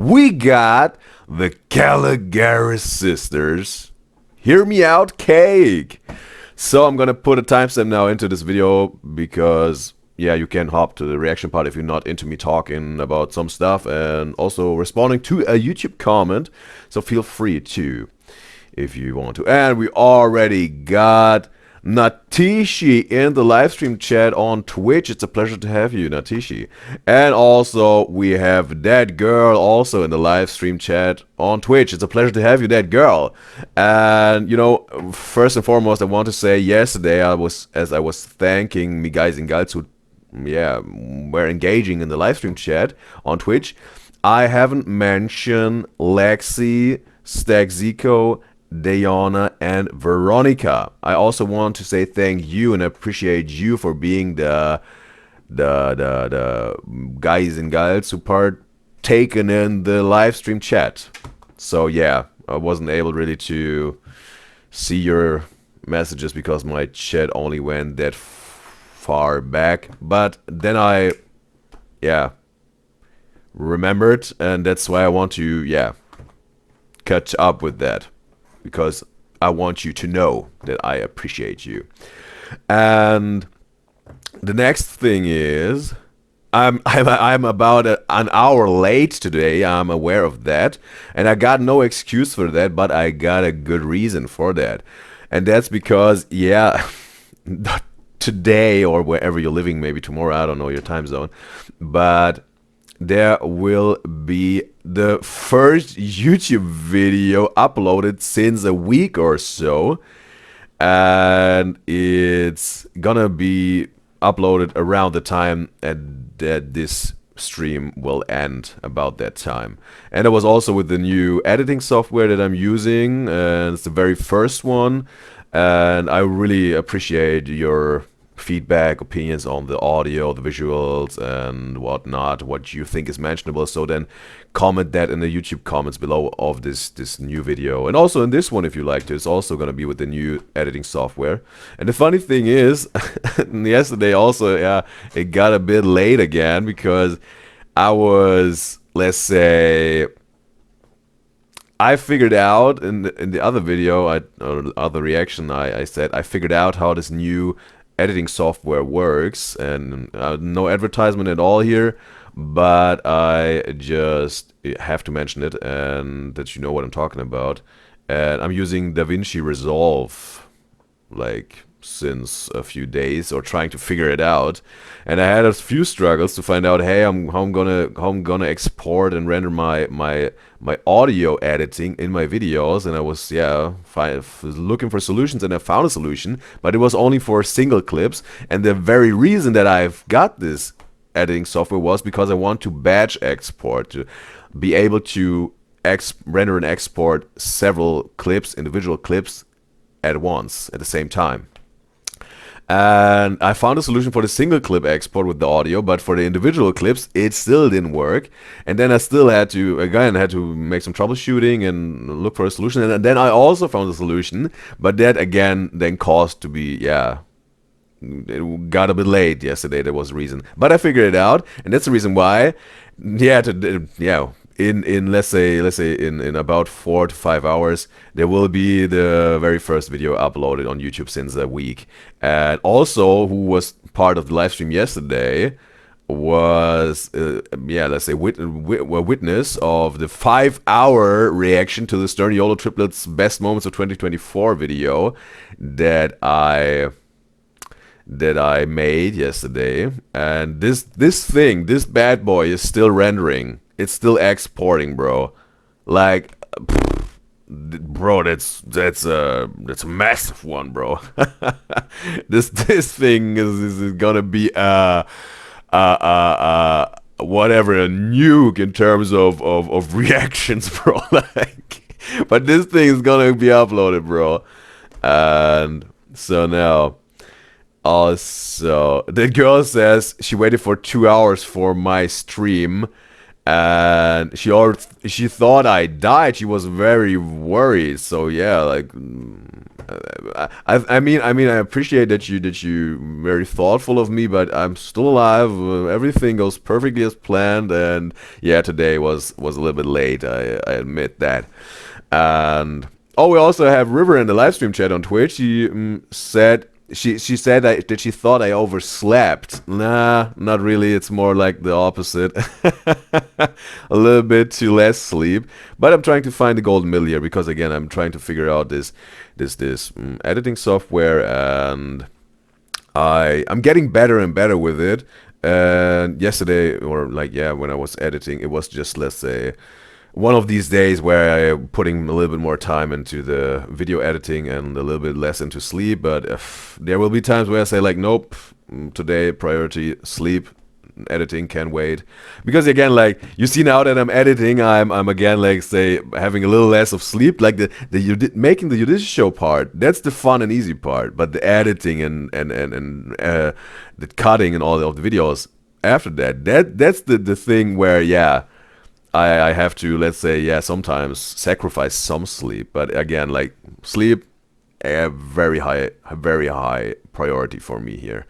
we got the Kalogeras sisters. Hear me out, cake. So I'm gonna put a timestamp now into this video because yeah, you can hop to the reaction part if you're not into me talking about some stuff and also responding to a YouTube comment. So feel free to if you want to. And we already got Natishi in the live stream chat on Twitch. It's a pleasure to have you, Natishi. And also we have that girl also in the live stream chat on Twitch. It's a pleasure to have you, that girl. And you know, first and foremost, I want to say yesterday as I was thanking me guys and gals who were engaging in the live stream chat on Twitch, I haven't mentioned Lexi, Stackzico, Diana, and Veronica. I also want to say thank you and appreciate you for being the guys and gals who partaken in the live stream chat. So yeah, I wasn't able really to see your messages because my chat only went that far back, but then I remembered, and that's why I want to catch up with that, because I want you to know that I appreciate you. And the next thing is I'm about an hour late today. I'm aware of that, and I got no excuse for that, but I got a good reason for that. And that's because today, or wherever you're living, maybe tomorrow, I don't know your time zone, but there will be the first YouTube video uploaded since a week or so, and it's gonna be uploaded around the time that this stream will end, about that time. And it was also with the new editing software that I'm using, and it's the very first one, and I really appreciate your feedback, opinions on the audio, the visuals, and whatnot, what you think is mentionable. So then comment that in the YouTube comments below of this new video. And also in this one, if you like to, it's also going to be with the new editing software. And the funny thing is, yesterday also, it got a bit late again, because I was, let's say, I figured out in the other video, or the other reaction, I said I figured out how this new editing software works, and no advertisement at all here, but I just have to mention it and that you know what I'm talking about. And I'm using DaVinci Resolve like since a few days, or trying to figure it out, and I had a few struggles to find out, hey, how I'm gonna export and render my audio editing in my videos. And I was looking for solutions, and I found a solution, but it was only for single clips. And the very reason that I've got this editing software was because I want to batch export, to be able to render and export several clips, individual clips, at once, at the same time. And I found a solution for the single clip export with the audio, but for the individual clips, it still didn't work. And then I still had to make some troubleshooting and look for a solution. And then I also found a solution, but that again then caused to be, it got a bit late yesterday. That was the reason. But I figured it out, and that's the reason why, in let's say in about 4 to 5 hours, there will be the very first video uploaded on YouTube since a week. And also, who was part of the live stream yesterday was let's say a witness of the 5-hour reaction to the Sterniolo triplets best moments of 2024 video that I made yesterday. And this bad boy is still rendering. It's still exporting, bro. Like, bro, that's a massive one, bro. this thing is gonna be whatever, a nuke in terms of reactions, bro. Like, but this thing is gonna be uploaded, bro. And so now, also, the girl says she waited for 2 hours for my stream. And she thought I died. She was very worried. So yeah, like, I appreciate that you very thoughtful of me, but I'm still alive. Everything goes perfectly as planned, and yeah, today was a little bit late. I admit that. And oh, we also have River in the live stream chat on Twitch. She said she said that she thought I overslept. Nah, not really. It's more like the opposite. A little bit too less sleep. But I'm trying to find the golden middle here because again, I'm trying to figure out this editing software, and I'm getting better and better with it. And yesterday, or like yeah, when I was editing, it was just, let's say, one of these days where I'm putting a little bit more time into the video editing and a little bit less into sleep. But there will be times where I say like, nope, today priority sleep, editing can wait. Because again, like you see now that I'm editing, I'm again like say having a little less of sleep. Like making the UDYZYZ show part, that's the fun and easy part. But the editing and the cutting and all of the videos after that's the thing where yeah. I have to, let's say, yeah, sometimes sacrifice some sleep, but again, like sleep, a very high priority for me here.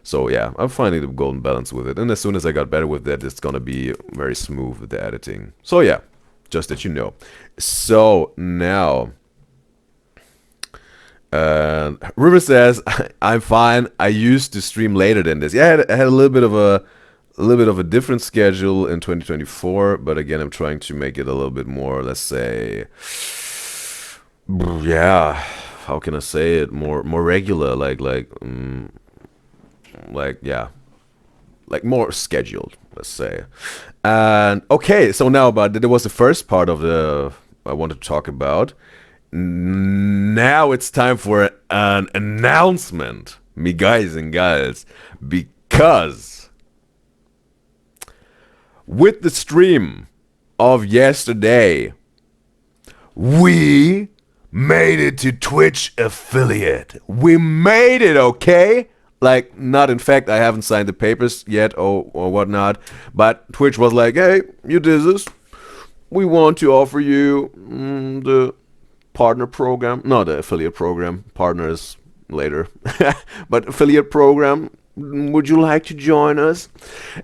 So yeah, I'm finding the golden balance with it, and as soon as I got better with that, it's gonna be very smooth with the editing. So yeah, just that you know. So now, River says, I'm fine. I used to stream later than this. Yeah, I had a little bit of a different schedule in 2024, but again, I'm trying to make it a little bit more, let's say, yeah, how can I say it, more regular, yeah, like more scheduled, let's say. And okay, so now, but that was the first part of the I wanted to talk about. Now it's time for an announcement, me guys and gals, because with the stream of yesterday, we made it to Twitch affiliate. We made it, okay? Like, not in fact, I haven't signed the papers yet or whatnot, but Twitch was like, hey, UDYZYZ, we want to offer you the partner program, not the affiliate program, partners later, but affiliate program. Would you like to join us?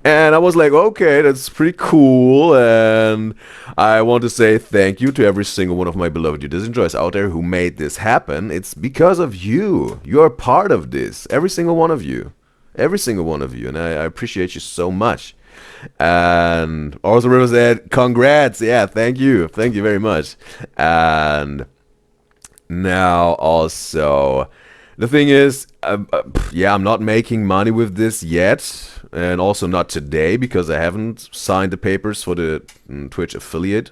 And I was like, okay, that's pretty cool. And I want to say thank you to every single one of my beloved UDYZYZ enjoyers out there who made this happen. It's because of you. You're part of this. Every single one of you. Every single one of you. And I appreciate you so much. And also River said, congrats. Yeah, thank you. Thank you very much. And now also, the thing is, yeah, I'm not making money with this yet, and also not today because I haven't signed the papers for the Twitch affiliate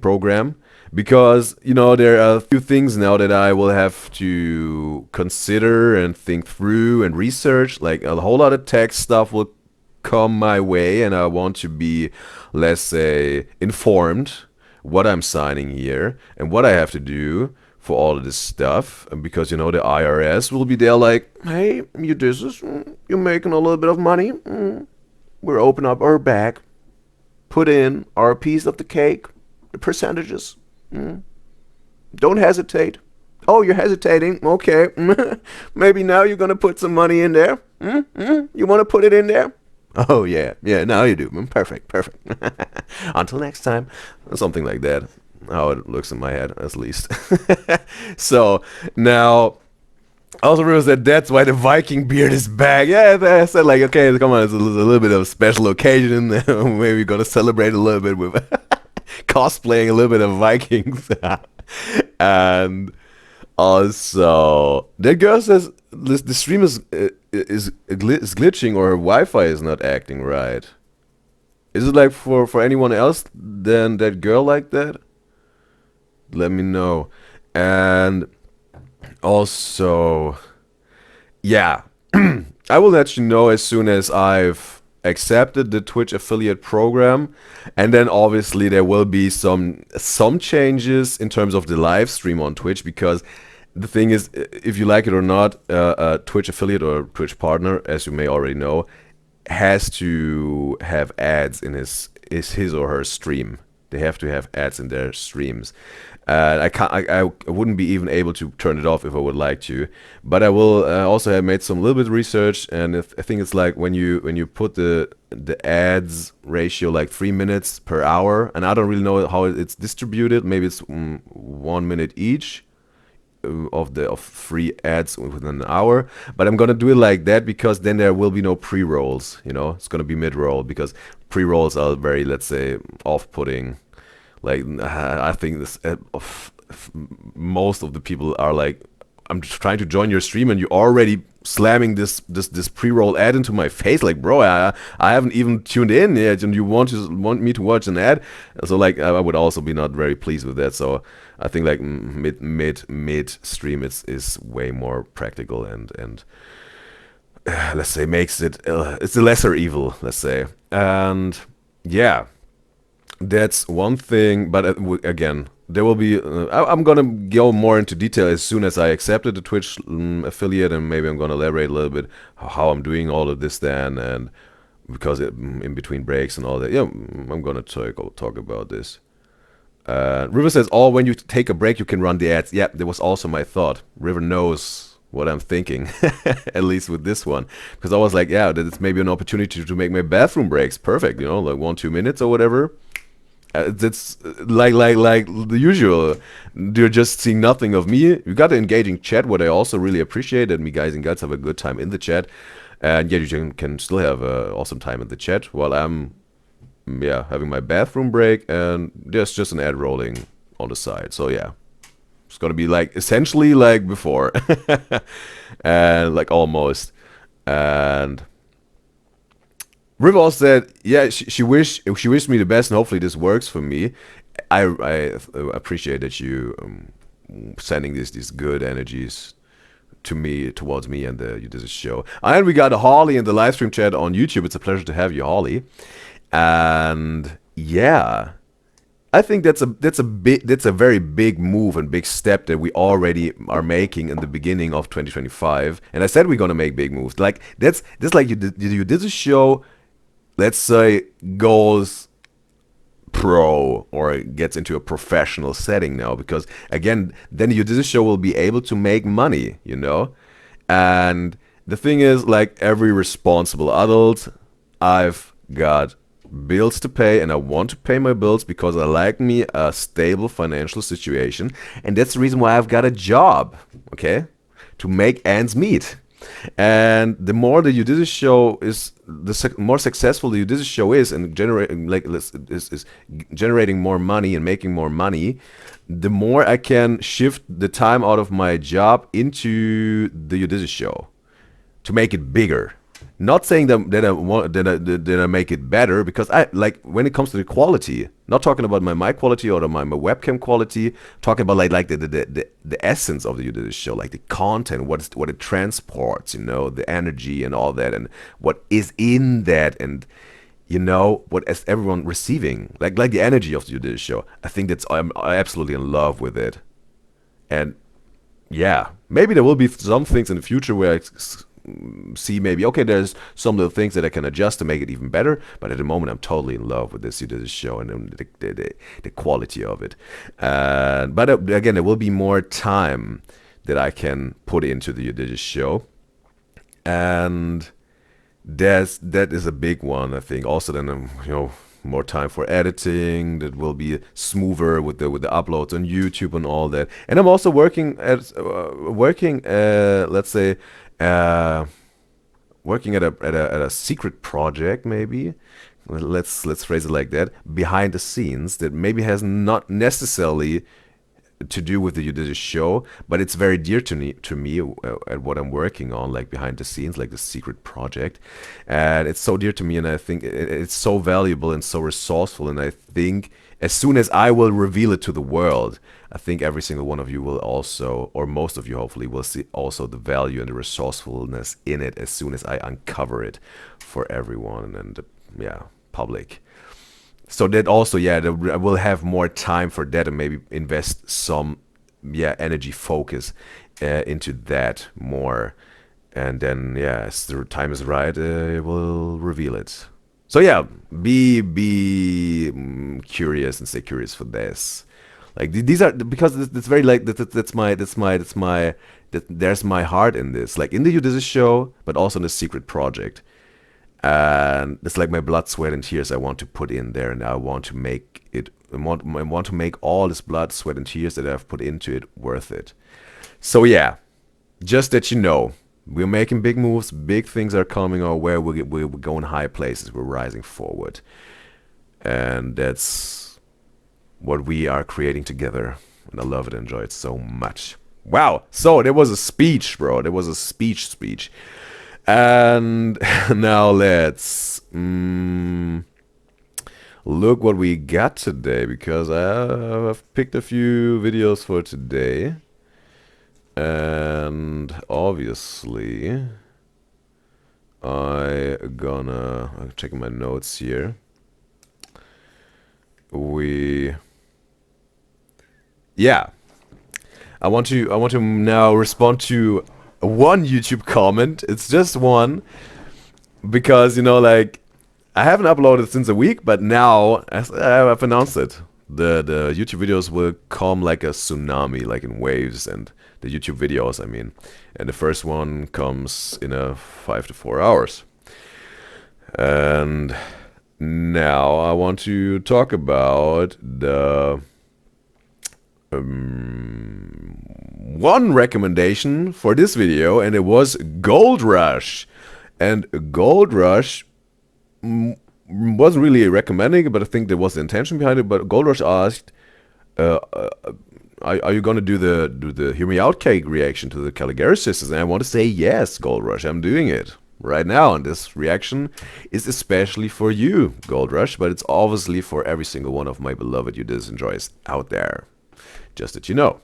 program. Because, you know, there are a few things now that I will have to consider and think through and research. Like a whole lot of tech stuff will come my way, and I want to be, let's say, informed what I'm signing here and what I have to do for all of this stuff, because you know the IRS will be there like, hey, UDYZYZ, you're making a little bit of money, we're open up our bag, put in our piece of the cake, the percentages, don't hesitate. Oh, you're hesitating, okay. Maybe now you're gonna put some money in there. You want to put it in there? Oh yeah, now you do. Perfect. Until next time, something like that. How it looks in my head, at least. So now, I also realized that that's why the Viking beard is back. Yeah, I said like, okay, come on, it's a little bit of a special occasion. Maybe we're gonna celebrate a little bit with cosplaying a little bit of Vikings. And also, that girl says the stream is glitching, or her Wi-Fi is not acting right. Is it like for anyone else than that girl like that? Let me know. And also, yeah, I will let you know as soon as I've accepted the Twitch affiliate program, and then obviously there will be some changes in terms of the live stream on Twitch, because the thing is, if you like it or not, a Twitch affiliate or Twitch partner, as you may already know, has to have ads in his or her stream. They have to have ads in their streams. I can't. I wouldn't be even able to turn it off if I would like to. But I will also have made some little bit of research, and I think it's like when you put the ads ratio like 3 minutes per hour, and I don't really know how it's distributed. Maybe it's 1 minute each of free ads within an hour. But I'm gonna do it like that because then there will be no pre-rolls. It's gonna be mid-roll because pre-rolls are very, let's say, off-putting. Like I think most of the people are like, I'm just trying to join your stream and you're already slamming this pre-roll ad into my face. Like, bro, I haven't even tuned in yet, and you want me to watch an ad. So like, I would also be not very pleased with that. So I think like mid stream is way more practical and let's say makes it it's a lesser evil, let's say. And yeah, that's one thing. But again, there will be. I'm gonna go more into detail as soon as I accepted the Twitch affiliate, and maybe I'm gonna elaborate a little bit how I'm doing all of this then, and because in between breaks and all that. Yeah, I'm gonna talk about this. River says, "Oh, when you take a break, you can run the ads." Yeah, that was also my thought. River knows what I'm thinking, at least with this one, because I was like, yeah, that it's maybe an opportunity to make my bathroom breaks perfect. Like 1-2 minutes or whatever. It's like the usual. You're just seeing nothing of me. You got an engaging chat, what I also really appreciate, and me guys and guys have a good time in the chat. And yeah, you can still have awesome time in the chat while I'm having my bathroom break, and there's just an ad rolling on the side. So yeah, it's gonna be like essentially like before, and like almost. And River also said, yeah, she wished me the best, and hopefully this works for me. I appreciate that you sending these good energies towards me and the UDYZYZ show. And we got Holly in the live stream chat on YouTube. It's a pleasure to have you, Holly. And yeah, I think that's a very big move and big step that we already are making in the beginning of 2025. And I said we're gonna make big moves. Like that's like you did a show, let's say, goes pro or gets into a professional setting now, because again, then the show will be able to make money, And the thing is, like every responsible adult, I've got bills to pay, and I want to pay my bills because I like me a stable financial situation, and that's the reason why I've got a job, okay, to make ends meet. And the more the UDYZYZ show is, the more successful the UDYZYZ show is, and generating more money and making more money, the more I can shift the time out of my job into the UDYZYZ show to make it bigger. Not saying that I make it better, because I like when it comes to the quality. Not talking about my mic quality or my webcam quality. Talking about like the essence of the UDYZYZ show, like the content, what it transports, the energy and all that, and what is in that, and what is everyone receiving, like the energy of the UDYZYZ show. I think I'm absolutely in love with it, and yeah, maybe there will be some things in the future where I see maybe, okay, there's some little things that I can adjust to make it even better, but at the moment I'm totally in love with this show and the quality of it. But again, there will be more time that I can put into the UDYZYZ show, and that is a big one, I think. Also, then more time for editing. That will be smoother with the uploads on YouTube and all that. And I'm also working let's say. Working at a secret project, maybe. Let's phrase it like that. Behind the scenes, that maybe has not necessarily to do with the UDYZYZ show, but it's very dear to me at what I'm working on, like behind the scenes, like the secret project, and it's so dear to me, and I think it's so valuable and so resourceful, and I think as soon as I will reveal it to the world, I think every single one of you will also, or most of you hopefully, will see also the value and the resourcefulness in it as soon as I uncover it for everyone and the public. So that also, I will have more time for that and maybe invest some, energy focus into that more. And then, as the time is right, we'll reveal it. So yeah, be curious and stay curious for this. Like these are because it's very like that's my there's my heart in this. Like in the UDYZYZ show, but also in the secret project. And it's like my blood, sweat, and tears I want to put in there, and I want to make it. I want to make all this blood, sweat, and tears that I've put into it worth it. So yeah, just that you know, we're making big moves. Big things are coming our way. We're going high places. We're rising forward, and that's what we are creating together. And I love it and enjoy it so much. Wow. So there was a speech, bro. There was a speech. And now let's look what we got today, because I've picked a few videos for today. And obviously I'm checking my notes here. I want to now respond to one YouTube comment. It's just one, because, you know, like, I haven't uploaded since a week, but now I've announced it. The YouTube videos will come like a tsunami, like in waves, and the YouTube videos, I mean. And the first one comes in 5 to 4 hours. And now I want to talk about the one recommendation for this video, and it was Gold Rush. And Gold Rush wasn't really recommending it, but I think there was the intention behind it. But Gold Rush asked, are you gonna do the Hear Me Out cake reaction to the Kalogeras sisters? And I want to say yes, Gold Rush, I'm doing it right now. And this reaction is especially for you, Gold Rush, but it's obviously for every single one of my beloved UDYZYZ enjoyers out there. Just that you know.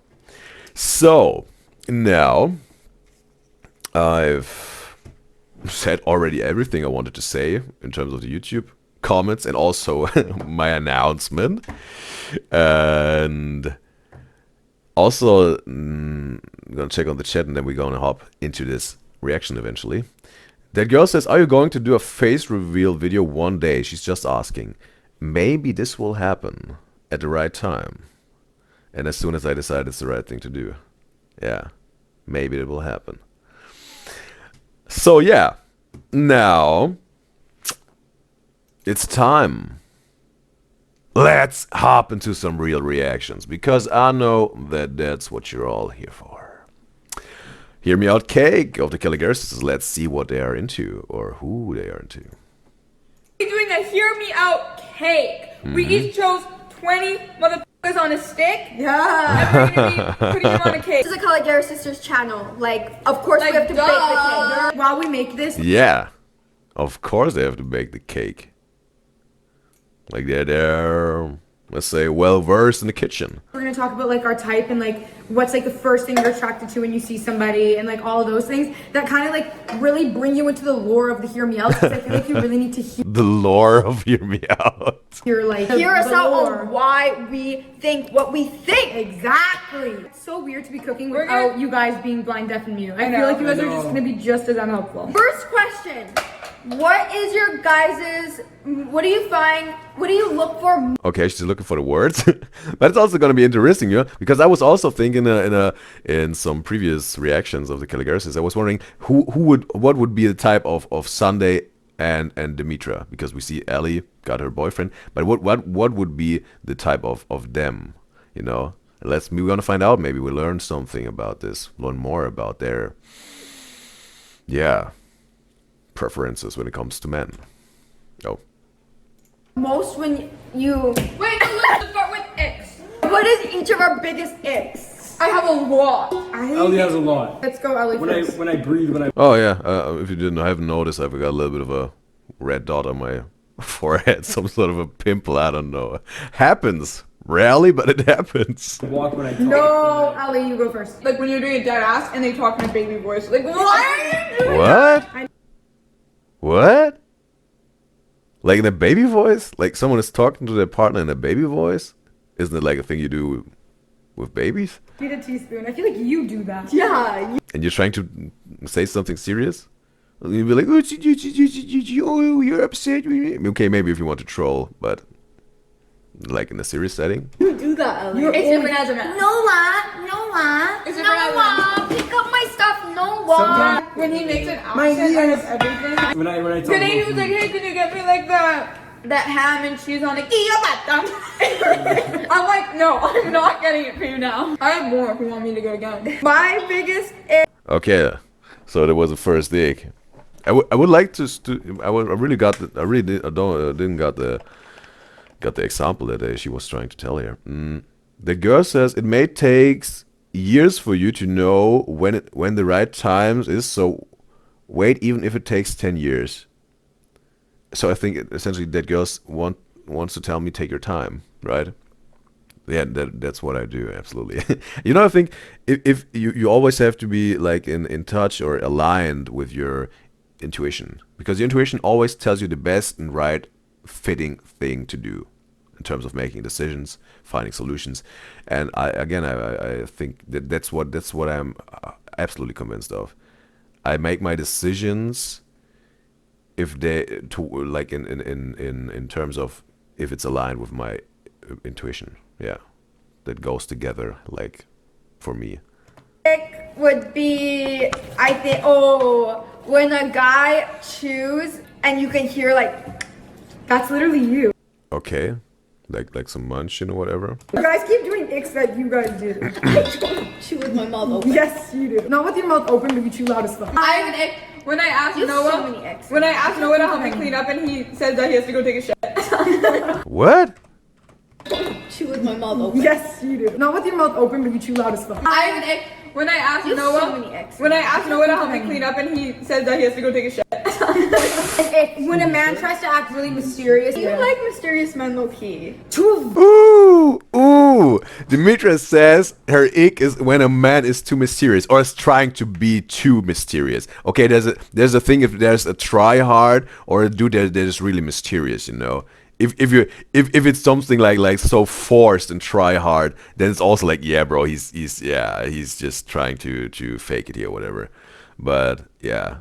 So now I've said already everything I wanted to say in terms of the YouTube comments and also my announcement. And also, I'm gonna check on the chat, and then we're gonna hop into this reaction eventually. That girl says, are you going to do a face reveal video one day? She's just asking. Maybe this will happen at the right time. And as soon as I decide it's the right thing to do. Yeah, maybe it will happen. So yeah, now it's time. Let's hop into some real reactions, because I know that that's what you're all here for. Hear Me Out cake of the Kalogeras sisters. Let's see what they are into, or who they are into. We're doing a Hear Me Out cake. We each chose 20 motherfuckers on a stick. Yeah. And we're gonna be putting them on a cake. This is a Kalogeras sisters channel. Like, of course we have to bake the cake. While we make this. Yeah, of course they have to bake the cake. Like they're, let's say, well versed in the kitchen. We're gonna talk about like our type and like what's like the first thing you're attracted to when you see somebody, and like all of those things that kind of like really bring you into the lore of the Hear Me Out, because I feel like you really need to hear the lore of Hear Me Out. Hear us out on why we think what we think. Exactly. It's so weird to be cooking without you guys being blind, deaf, and mute. I feel like you guys are just gonna be just as unhelpful. First question. What is your guys's, what do you find, what do you look for? Okay, she's looking for the words. But it's also going to be interesting, you know, because I was also thinking in some previous reactions of the Kalogeras, I was wondering what would be the type of Sunday and Dimitra, because we see Ellie got her boyfriend, but what would be the type of them, you know? We're going to find out. Maybe we learn something about this, learn more about their, yeah, preferences when it comes to men. Oh. Most when you... Wait, let's start with X. What is each of our biggest icks? I have a lot. Ellie has a lot. Let's go, Ellie. When I breathe, Oh yeah, if you didn't, I haven't noticed, I've got a little bit of a red dot on my forehead, some sort of a pimple, I don't know. Happens. Rarely, but it happens. Walk when I talk. No, Ellie, you go first. Like when you're doing a dead ass and they talk in a baby voice. Like, why are you doing What? What? Like in a baby voice? Like someone is talking to their partner in a baby voice? Isn't it like a thing you do with babies? Need a teaspoon. I feel like you do that. Yeah. And you're trying to say something serious? You'd be like, oh, you're upset. Okay, maybe if you want to troll, but like in a serious setting. You do that, Ellie. You're It's always- different as a man. Noah. It's different as a man. Pick up my stuff, Noah. Sometimes- When he makes an My accent out of ears. everything. When I talk Today he about was like, food. hey, can you get me like that ham and cheese on it? I'm like, no, I'm not getting it for you now. I have more if you want me to go again. My biggest Okay, so there was a first dig. I would like to. I really got. I really didn't got the example that she was trying to tell here. The girl says it may take years for you to know when the right time is. So wait, even if it takes 10 years. So I think essentially that girl wants to tell me take your time, right? Yeah, that's what I do, absolutely. You know, I think if you always have to be like in touch or aligned with your intuition, because your intuition always tells you the best and right fitting thing to do in terms of making decisions, finding solutions. And I think that's what I'm absolutely convinced of. I make my decisions if they like in terms of if it's aligned with my intuition. Yeah, that goes together, like, for me. Would be, I think, when a guy chews and you can hear like, that's literally you. Okay, like some munching or whatever. You guys keep doing icks that you guys do. chew with my mouth open. Yes, you do. Not with your mouth open, but you chew loud as fuck. I have an ick when I ask You have Noah. so many icks. When I ask Noah to help me clean up, and he says that he has to go take a shit. What? Chew with my mouth open. Yes, you do. Not with your mouth open, but you chew loud as fuck. I have an ick when I ask You have Noah. so many icks. When I ask Noah to help me clean up, and he says that he has to go take a shit. An ick when a man tries to act really mysterious. You like mysterious men low key. Ooh. Dimitra says her ick is when a man is too mysterious or is trying to be too mysterious. Okay, there's a thing if there's a try hard or a dude that is really mysterious, you know. If it's something like so forced and try hard, then it's also like, yeah, bro, he's just trying to fake it here, whatever. But yeah,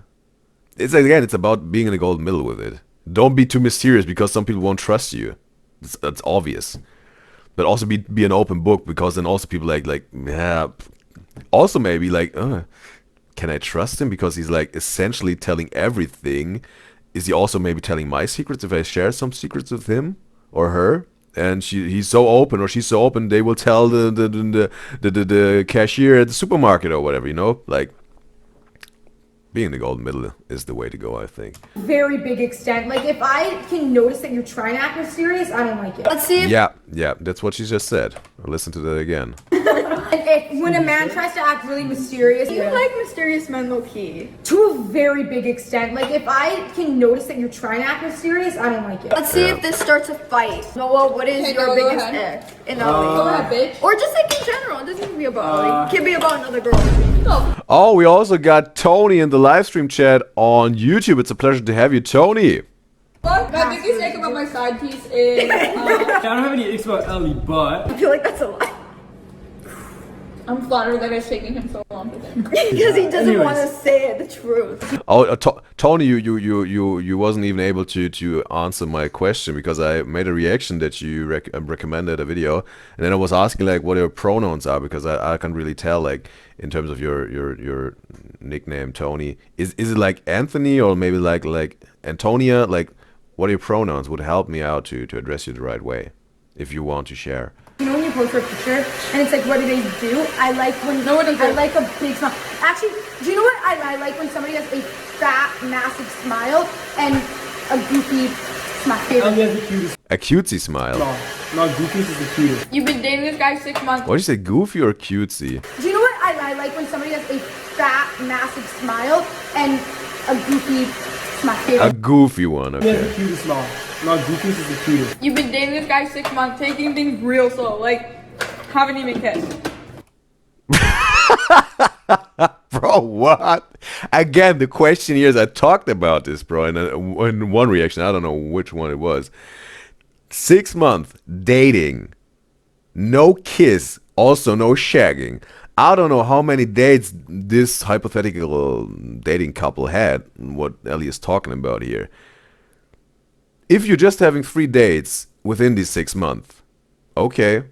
it's about being in the golden middle with it. Don't be too mysterious because some people won't trust you. That's obvious. But also be an open book, because then also people like yeah. Also maybe like, can I trust him because he's like essentially telling everything? Is he also maybe telling my secrets if I share some secrets with him or her? And he's so open or she's so open, they will tell the cashier at the supermarket or whatever, you know? Like, being in the golden middle is the way to go, I think. Very big extent. Like, if I can notice that you're trying to act mysterious, I don't like it. Let's see if Yeah, that's what she just said. I'll listen to that again. When a man tries to act really mysterious, you like mysterious men low key. to a very big extent. Like, if I can notice that you're trying to act mysterious, I don't like it. Let's see if this starts a fight. Noah, what is Okay, your go biggest ahead. ick in Ellie? Go ahead, bitch. Or just like in general, it doesn't have to be about Ellie. It can be about another girl. Oh, we also got Tony in the live stream chat on YouTube. It's a pleasure to have you, Tony. My biggest ick about my side piece is I don't have any icks about Ellie, but I feel like that's a lie. I'm flattered that it's taking him so long to think. Because he doesn't Anyways. want to say it, the truth. Oh, Tony, you wasn't even able to answer my question because I made a reaction that you recommended a video, and then I was asking like what your pronouns are, because I can't really tell, like, in terms of your nickname Tony. Is it like Anthony or maybe like Antonia? Like, what are your pronouns? Would help me out to address you the right way, if you want to share. You know when you post for a picture and it's like, what do they do? I like when I like a big smile. Actually, do you know what I like when somebody has a fat, massive smile and a goofy smile. Ellie has the cutest. A cutesy smile. No, Goofies is the cutest. You've been dating this guy 6 months. What did you say, goofy or cutesy? Do you know what I like when somebody has a fat, massive smile and a goofy smile? A goofy one, Ellie has okay. the cutest smile. No, Goofies is the cutest. You've been dating this guy 6 months, taking things real slow, like haven't even kissed. Bro, what? Again, the question here is, I talked about this, bro, in one reaction. I don't know which one it was. 6 months dating, no kiss, also no shagging. I don't know how many dates this hypothetical dating couple had, what Ellie is talking about here. If you're just having 3 dates within these 6 months, okay.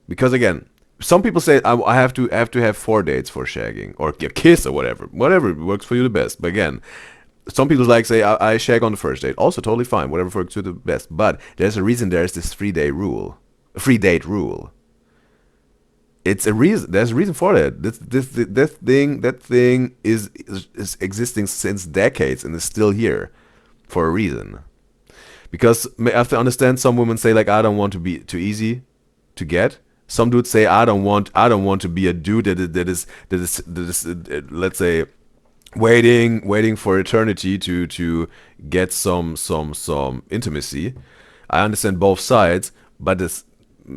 Because again, some people say I have to have 4 dates for shagging or a kiss or whatever works for you the best. But again, some people like say I shag on the first date, also totally fine, whatever works for you the best. But there's a reason there's this 3-day rule, 3-date rule. It's a reason. There's a reason for that. That thing is existing since decades and is still here for a reason. Because I have to understand, some women say like I don't want to be too easy to get. Some dudes say I don't want to be a dude that is let's say waiting for eternity to get some intimacy. I understand both sides, but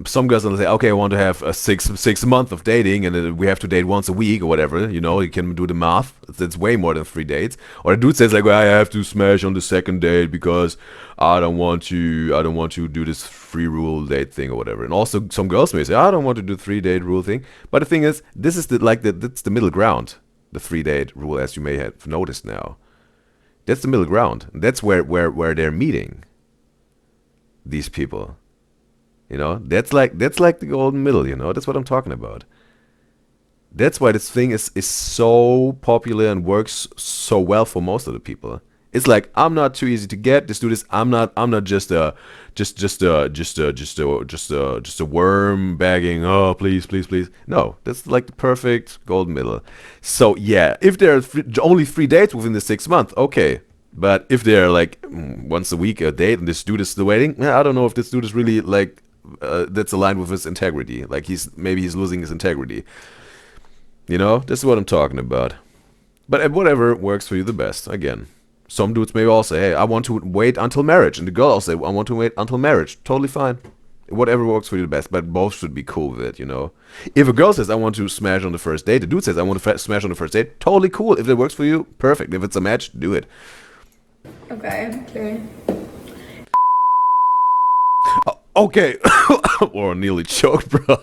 some girls will say, okay, I want to have a six month of dating, and we have to date once a week or whatever. You know, you can do the math. It's way more than 3 dates. Or a dude says like, well, I have to smash on the second date because I don't want to do this 3-rule date thing or whatever. And also some girls may say, I don't want to do 3-date rule thing. But the thing is, this is that's the middle ground. The 3-date rule, as you may have noticed now, that's the middle ground. That's where they're meeting these people. You know, that's like the golden middle, you know, that's what I'm talking about. That's why this thing is so popular and works so well for most of the people. It's like, I'm not too easy to get. This dude is, I'm not just a worm begging, oh, please. No, that's like the perfect golden middle. So yeah, if there are only 3 dates within the 6 months, okay. But if they're like once a week a date and this dude is still waiting, I don't know if this dude is really like, that's aligned with his integrity. Like maybe he's losing his integrity. You know, this is what I'm talking about. But whatever works for you the best. Again, some dudes may all say, hey, I want to wait until marriage. And the girl will say, I want to wait until marriage. Totally fine. Whatever works for you the best. But both should be cool with it, you know. If a girl says, I want to smash on the first date, the dude says, I want to smash on the first date, totally cool. If it works for you, perfect. If it's a match, do it. Okay. Okay. Or nearly choked, bro.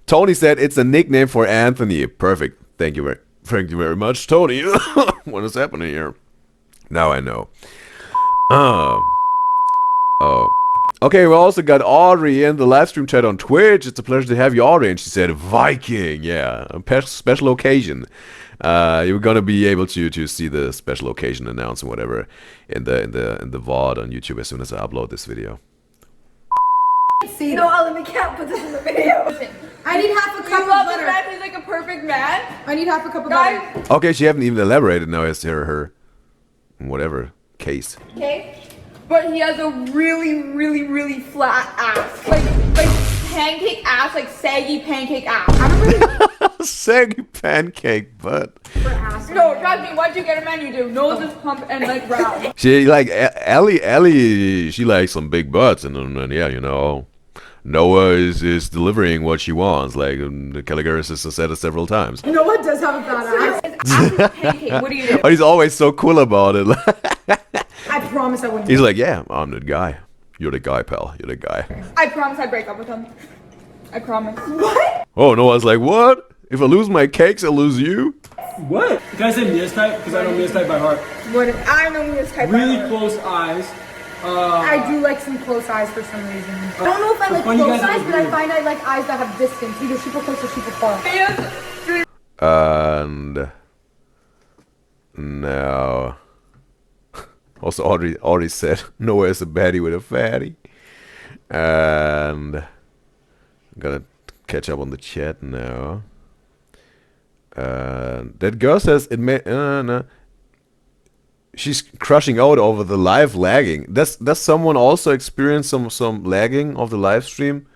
Tony said it's a nickname for Anthony. Perfect. Thank you very much, Tony. What is happening here? Now I know. Oh. Okay, we also got Audrey in the live stream chat on Twitch. It's a pleasure to have you, Audrey. And she said Viking. Yeah, a special occasion. You're gonna be able to see the special occasion announcement, whatever, in the VOD on YouTube as soon as I upload this video. No, Ellen, we can't put this in the video. I need half a cup of love this butter. man, he's like a perfect man. I need half a cup of Guys, butter. Okay, she haven't even elaborated now as to her whatever case. okay? But he has a really flat ass. Like pancake ass, like saggy pancake ass. Saggy pancake butt. No, trust me, once you get a man, you do. Nose is plump and like round. She like Ellie. She likes some big butts, and yeah, you know, Noah is delivering what she wants. Like the Kalogeras has said it several times. Noah does have a bad ass. His ass is pancake. What do you do? But he's always so cool about it. I promise I wouldn't. He's like, yeah, I'm the guy. You're the guy, pal. You're the guy. I promise I'd break up with him. I promise. What? Oh, Noah's like, what? If I lose my cakes, I lose you? What? Can I say Mia's type? Because I know Mia's type by heart. What? I know this type Really of close eyes. I do like some close eyes for some reason. I don't know if I like funny you close guys eyes, are but I weird. find I like eyes that have distance, either super close or super far. And now, also Audrey said Noah is a baddie with a fatty. And I'm gonna catch up on the chat now. That girl says it may no. She's crushing out over the live lagging. Does someone also experience some lagging of the live stream?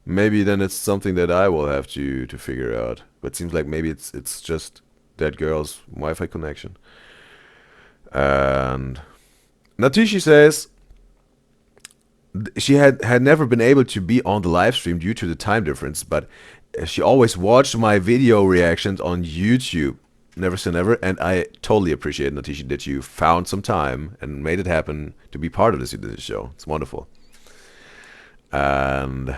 Maybe then it's something that I will have to figure out. But it seems like maybe it's just that girl's Wi-Fi connection. And Natishi says she had never been able to be on the live stream due to the time difference, but she always watched my video reactions on YouTube. Never say never, and I totally appreciate, Natishi, that you found some time and made it happen to be part of this show. It's wonderful. And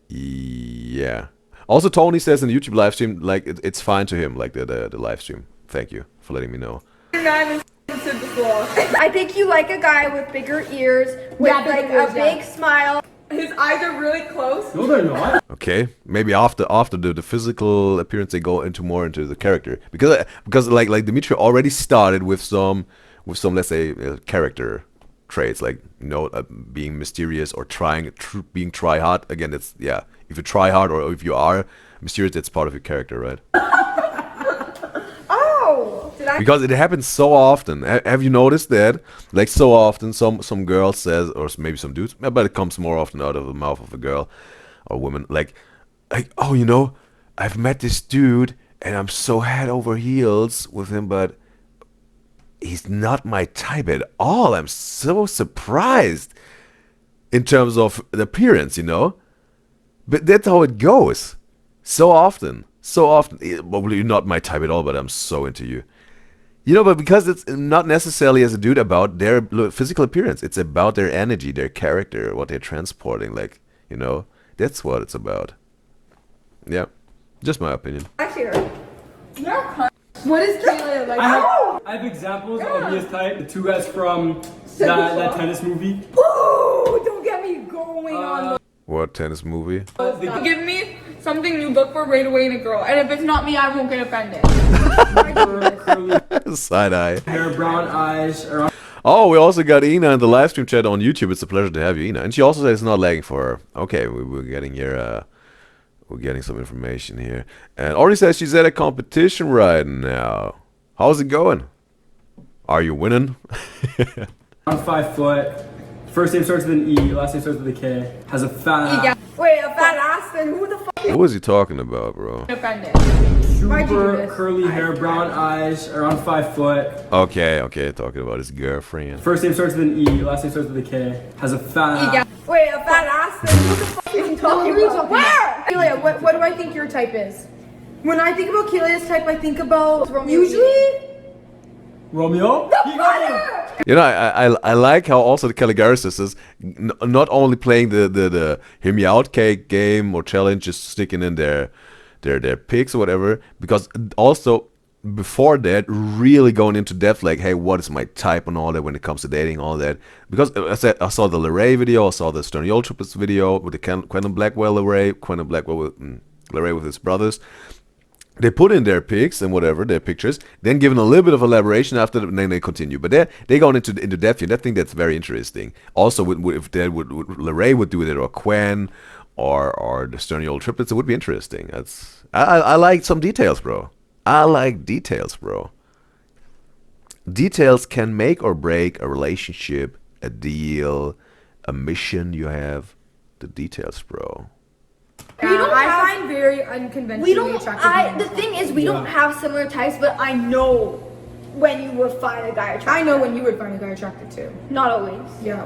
yeah. Also, Tony says in the YouTube live stream, like it's fine to him, like the live stream. Thank you for letting me know. I think you like a guy with bigger ears, with like a big smile. His eyes are really close. No, they're not. Okay, maybe after the physical appearance, they go more into the character because like Dimitri already started with some let's say character traits, like being mysterious or being try hard. Again, it's if you try hard or if you are mysterious, that's part of your character, right? Because it happens so often. Have you noticed that? Like so often, some girl says, or maybe some dudes, but it comes more often out of the mouth of a girl or woman, like, oh, I've met this dude and I'm so head over heels with him, but he's not my type at all. I'm so surprised in terms of the appearance, But that's how it goes. So often. Well, you're not my type at all, but I'm so into you. But because it's not necessarily as a dude about their physical appearance. It's about their energy, their character, what they're transporting. Like, that's what it's about. Yeah. Just my opinion. What is Kayla like? I have examples of me as type. The two guys from that tennis movie. Ooh, don't get me going on. What tennis movie? Give me something you look for right away in a girl, and if it's not me, I won't get offended. Side eye. Hair, brown eyes. Oh, we also got Ina in the live stream chat on YouTube. It's a pleasure to have you, Ina. And she also says it's not lagging for her. Okay, we're getting here. We're getting some information here. And already says she's at a competition right now. How's it going? Are you winning? I'm 5 foot. First name starts with an E, last name starts with a K. Has a fat ass. Wait, a fat ass? Then who the fuck What was he talking about, bro? offended? Super curly hair, brown eyes, around 5 foot. Okay, talking about his girlfriend. First name starts with an E, last name starts with a K. Has a fat ass. Wait, a fat ass? Then who the fuck is he talking about? Where? Kelia, what do I think your type is? When I think about Kelia's type, I think about usually Romeo? I like how also the Kalogeras sisters not only playing the hear me out cake game or challenge, just sticking in their picks or whatever, because also before that really going into depth, like, hey, what is my type and all that when it comes to dating, all that. Because I saw the Larray video, I saw the Stern Triplets video with the Quentin Blackwell Larray with his brothers. They put in their pics and whatever, their pictures, then given a little bit of elaboration after, and then they continue. But they go into depth here. I think that's very interesting. Also, if Larray would do it, or Quen, or the Stern Triplets, it would be interesting. I like some details, bro. I like details, bro. Details can make or break a relationship, a deal, a mission you have. The details, bro. I find very unconventionally attractive. The thing is, we don't have similar types, but I know when you would find a guy attractive. I know when you would find a guy attractive too. Not always. Yeah.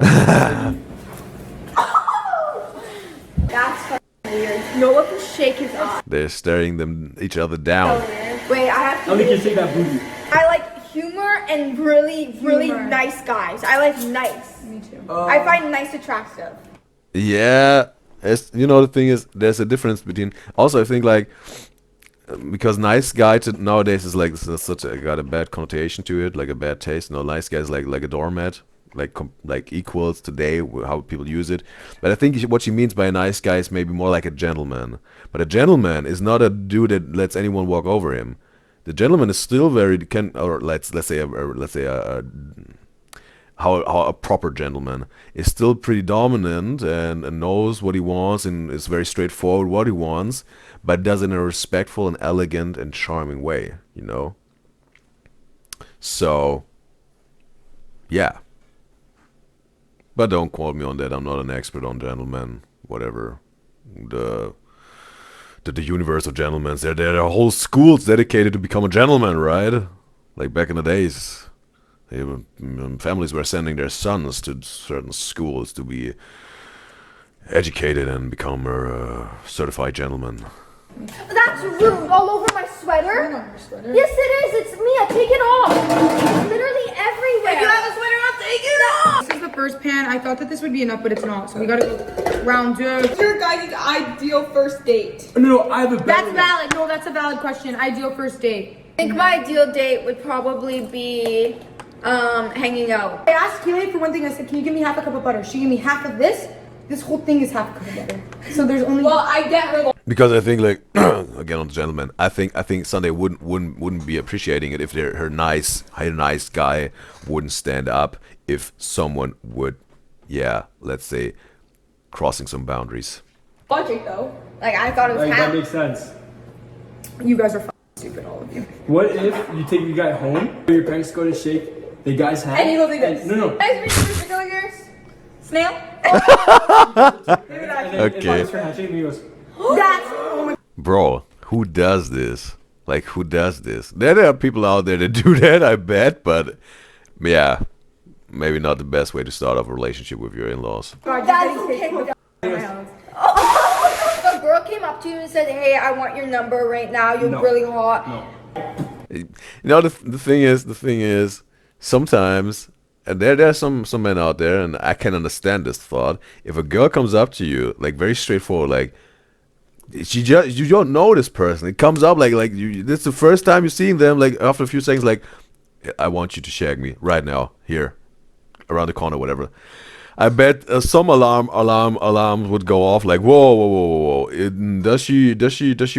That's fucking weird. Noah can shake his ass. They're staring each other down. Wait, I have to. I think you shake that booty. I like humor and really Humor. nice guys. I like nice. Me too. I find nice attractive. Yeah. The thing is, there's a difference between. Also, I think like because nice guy nowadays is like got a bad connotation to it, like a bad taste. Nice guy is like a doormat, like equals today how people use it. But I think what she means by a nice guy is maybe more like a gentleman. But a gentleman is not a dude that lets anyone walk over him. The gentleman is still how a proper gentleman is still pretty dominant and knows what he wants and is very straightforward what he wants, but does it in a respectful and elegant and charming way, So, yeah. But don't quote me on that. I'm not an expert on gentlemen, whatever. The universe of gentlemen. There are whole schools dedicated to become a gentleman, right? Like back in the days. Families were sending their sons to certain schools to be educated and become a certified gentleman. That's rude. All over my sweater? Yes, it is. It's Mia. Take it off. It's literally everywhere. If you have a sweater on, take it off. This is the first pan. I thought that this would be enough, but it's not. So we gotta go. Round 2. What's your guys' ideal first date? No, I have a better That's one. valid. No, that's a valid question. Ideal first date. I think my ideal date would probably be hanging out. I asked Keely for one thing. I said, can you give me half a cup of butter? She gave me half of this. This whole thing is half a cup of butter. So there's only. Well, I get her. Because I think, like, again on the gentleman, I think Sunday wouldn't be appreciating it if her nice guy wouldn't stand up if someone would, yeah, let's say, crossing some boundaries. Logic though. Like I thought it was Like, half. that makes sense. You guys are stupid, all of you. What if you take your guy home, your parents go to shake the guy's hand? And he goes like this. No. Nice to meet you, Mr. Kalogeras. Snail. Okay. That's. Oh my. Bro, who does this? Like, who does this? There are people out there that do that, I bet, but yeah, maybe not the best way to start off a relationship with your in-laws. That's okay. If a girl came up to you and said, "Hey, I want your number right now. You're No. really hot." No. You know, the thing is, sometimes, and there's some men out there, and I can understand this thought. If a girl comes up to you, like, very straightforward, like, you don't know this person. It comes up like this is the first time you're seeing them. Like, after a few seconds, like, I want you to shag me right now, here, around the corner, whatever. I bet some alarms would go off. Like, whoa. Does she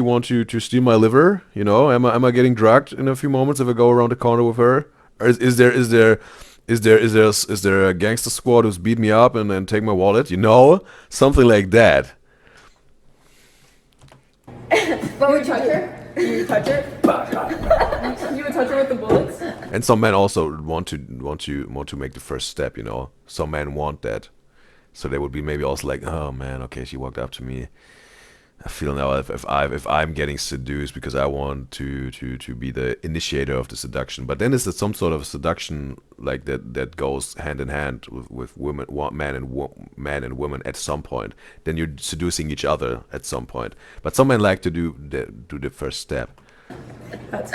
want to steal my liver? You know, am I getting drugged in a few moments if I go around the corner with her? Or is there a gangster squad who's beat me up and take my wallet? You know, something like that. What would you touch her? You would touch her? You would touch her with the bullets? And some men also want to make the first step, you know. Some men want that, so they would be maybe also like, oh man, okay, she walked up to me. I feel now if I'm getting seduced because I want to be the initiator of the seduction. But then is it some sort of seduction like that goes hand in hand with women, man and woman at some point. Then you're seducing each other at some point. But some men like to do the first step. That's.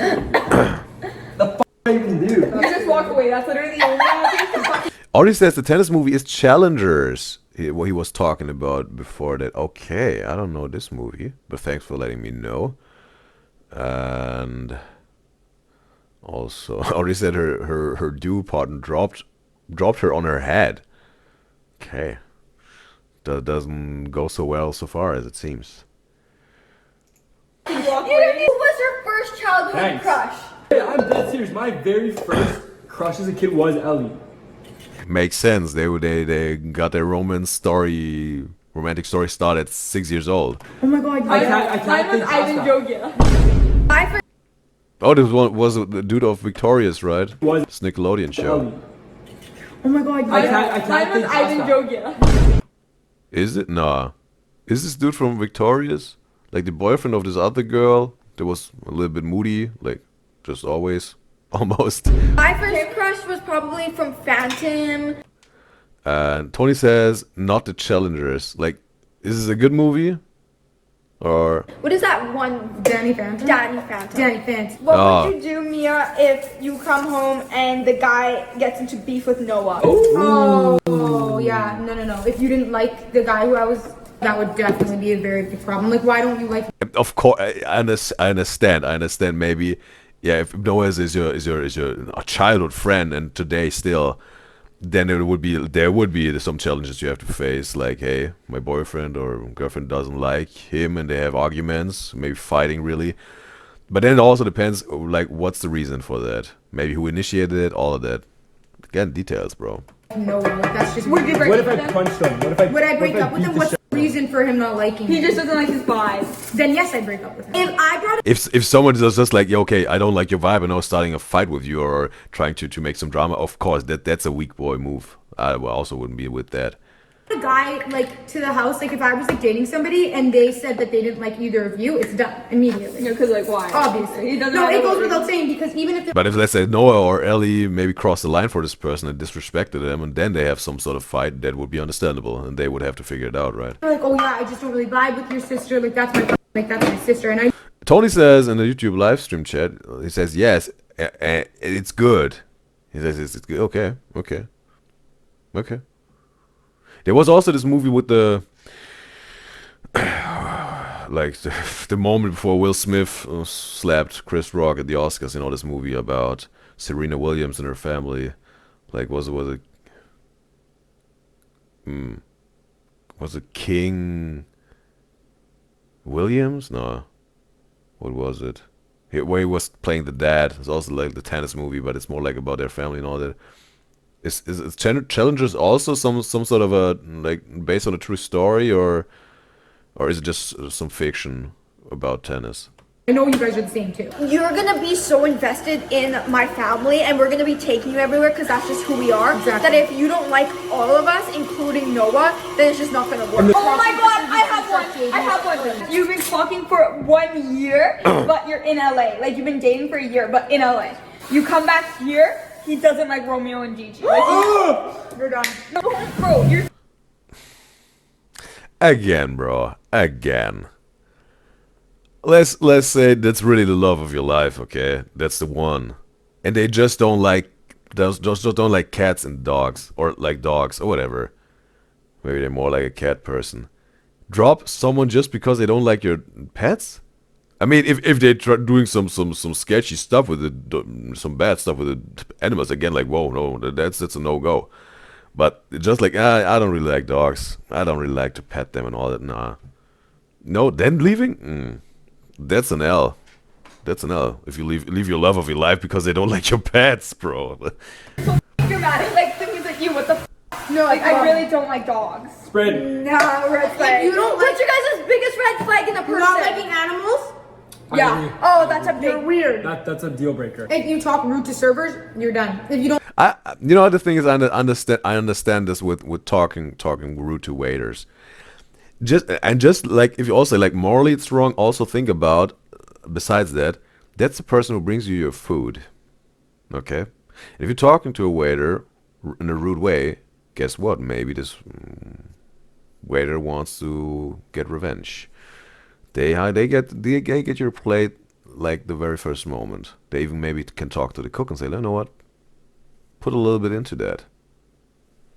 Even do. You just walk away. That's literally the only answer. Audrey says the tennis movie is Challengers. What he was talking about before that. Okay, I don't know this movie, but thanks for letting me know. And also, Audrey said her duo partner dropped her on her head. Okay, that doesn't go so well so far as it seems. Who was your first childhood Thanks. crush? Hey, I'm dead serious. My very first crush as a kid was Ellie. Makes sense. They got their romantic story started at 6 years old. Oh my god. I can't Mine was think Ivan past Jogia. My first Oh, this one was the dude of Victorious, right? Was It's Nickelodeon show. Ellie. Oh my god. I can't Mine was think past Ivan that. Jogia. Is it? Nah. Is this dude from Victorious? Like the boyfriend of this other girl that was a little bit moody, like just always, almost. My first crush was probably from Phantom. And Tony says, not the Challengers. Like, is this a good movie? Or What is that one? Danny Phantom. Danny Phantom. Danny Phantom. What Oh. would you do, Mia, if you come home and the guy gets into beef with Noah? Oh yeah. No. If you didn't like the guy who I was, that would definitely be a very big problem. Like, why don't you like? of course, I understand. Maybe, yeah. If Noah is your childhood friend and today still, then there would be some challenges you have to face. Like, hey, my boyfriend or girlfriend doesn't like him, and they have arguments, maybe fighting really. But then it also depends, like, what's the reason for that? Maybe who initiated it, all of that. Again, details, bro. No, like, that's just. Would you break What up if with I him? punched him? What if I? Would I break what if up with beat him? the What's shit- the reason for him not liking He me? just doesn't like his vibe. Then yes, I'd break up with him. If I brought If someone is just like, yeah, okay, I don't like your vibe, and now starting a fight with you or trying to make some drama, of course, that's a weak boy move. I also wouldn't be with that. a guy like to the house, like if I was like dating somebody and they said that they didn't like either of you, it's done immediately. No, because like why? Obviously. He doesn't No, have it goes to- without saying because even if But if, let's say, Noah or Ellie maybe crossed the line for this person and disrespected them, and then they have some sort of fight, that would be understandable, and they would have to figure it out, right? they're like, oh yeah, I just don't really vibe with your sister, like that's my sister, and I Tony says in the YouTube live stream chat, he says, yes, it's good. He says, it's good. Okay. There was also this movie with the like the moment before Will Smith slapped Chris Rock at the Oscars, this movie about Serena Williams and her family. Like, was it King Williams? No. What was it? Where he was playing the dad. It's also like the tennis movie, but it's more like about their family and all that. Is Challengers also some sort of a, like, based on a true story, or is it just some fiction about tennis? I know you guys are the same too. You're gonna be so invested in my family, and we're gonna be taking you everywhere because that's just who we are. Exactly. That if you don't like all of us, including Noah, then it's just not gonna work. Oh my God, I have one. You've been talking for 1 year, but you're in LA. Like, you've been dating for a year, but in LA. You come back here, he doesn't like Romeo and Gigi. Like, you're done. No, bro, you're. Again, bro. Again. Let's say that's really the love of your life, okay? That's the one. And they just don't like don't like cats and dogs, or like dogs or whatever. Maybe they're more like a cat person. Drop someone just because they don't like your pets? I mean, if they're doing some sketchy stuff with it, some bad stuff with the animals, again, like, whoa, no, that's a no-go. But just like, I don't really like dogs. I don't really like to pet them and all that. Nah. No, then leaving? That's an L. That's an L. If you leave your love of your life because they don't like your pets, bro. So dramatic. Like, he's like, you, what the f? No, like, I really don't like dogs. Spread. Nah, red flag. If you don't What's your guys' biggest red flag in a person? Not liking animals? Yeah. Oh, that's a big. You're weird. That's a deal breaker. If you talk rude to servers, you're done. If you don't, The thing is, I understand this with talking rude to waiters. Just like, if you also like morally it's wrong, also think about, besides that, that's the person who brings you your food. Okay? And if you're talking to a waiter in a rude way, guess what? Maybe this waiter wants to get revenge. They get your plate like the very first moment. They even maybe can talk to the cook and say, you know what? Put a little bit into that.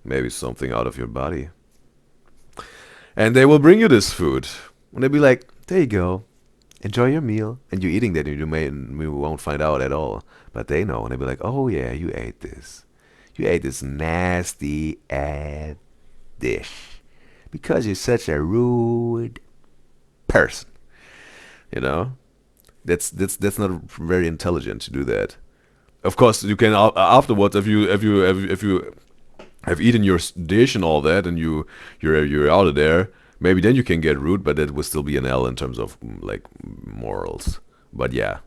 Maybe something out of your body. And they will bring you this food. And they'll be like, there you go. Enjoy your meal. And you're eating that, and you won't find out at all. But they know. And they'll be like, oh yeah, you ate this. You ate this nasty ass dish. Because you're such a rude person. That's not very intelligent to do that. Of course, you can afterwards, if you have eaten your dish and all that, and you're out of there, maybe then you can get rude, but that would still be an L in terms of like morals. But yeah,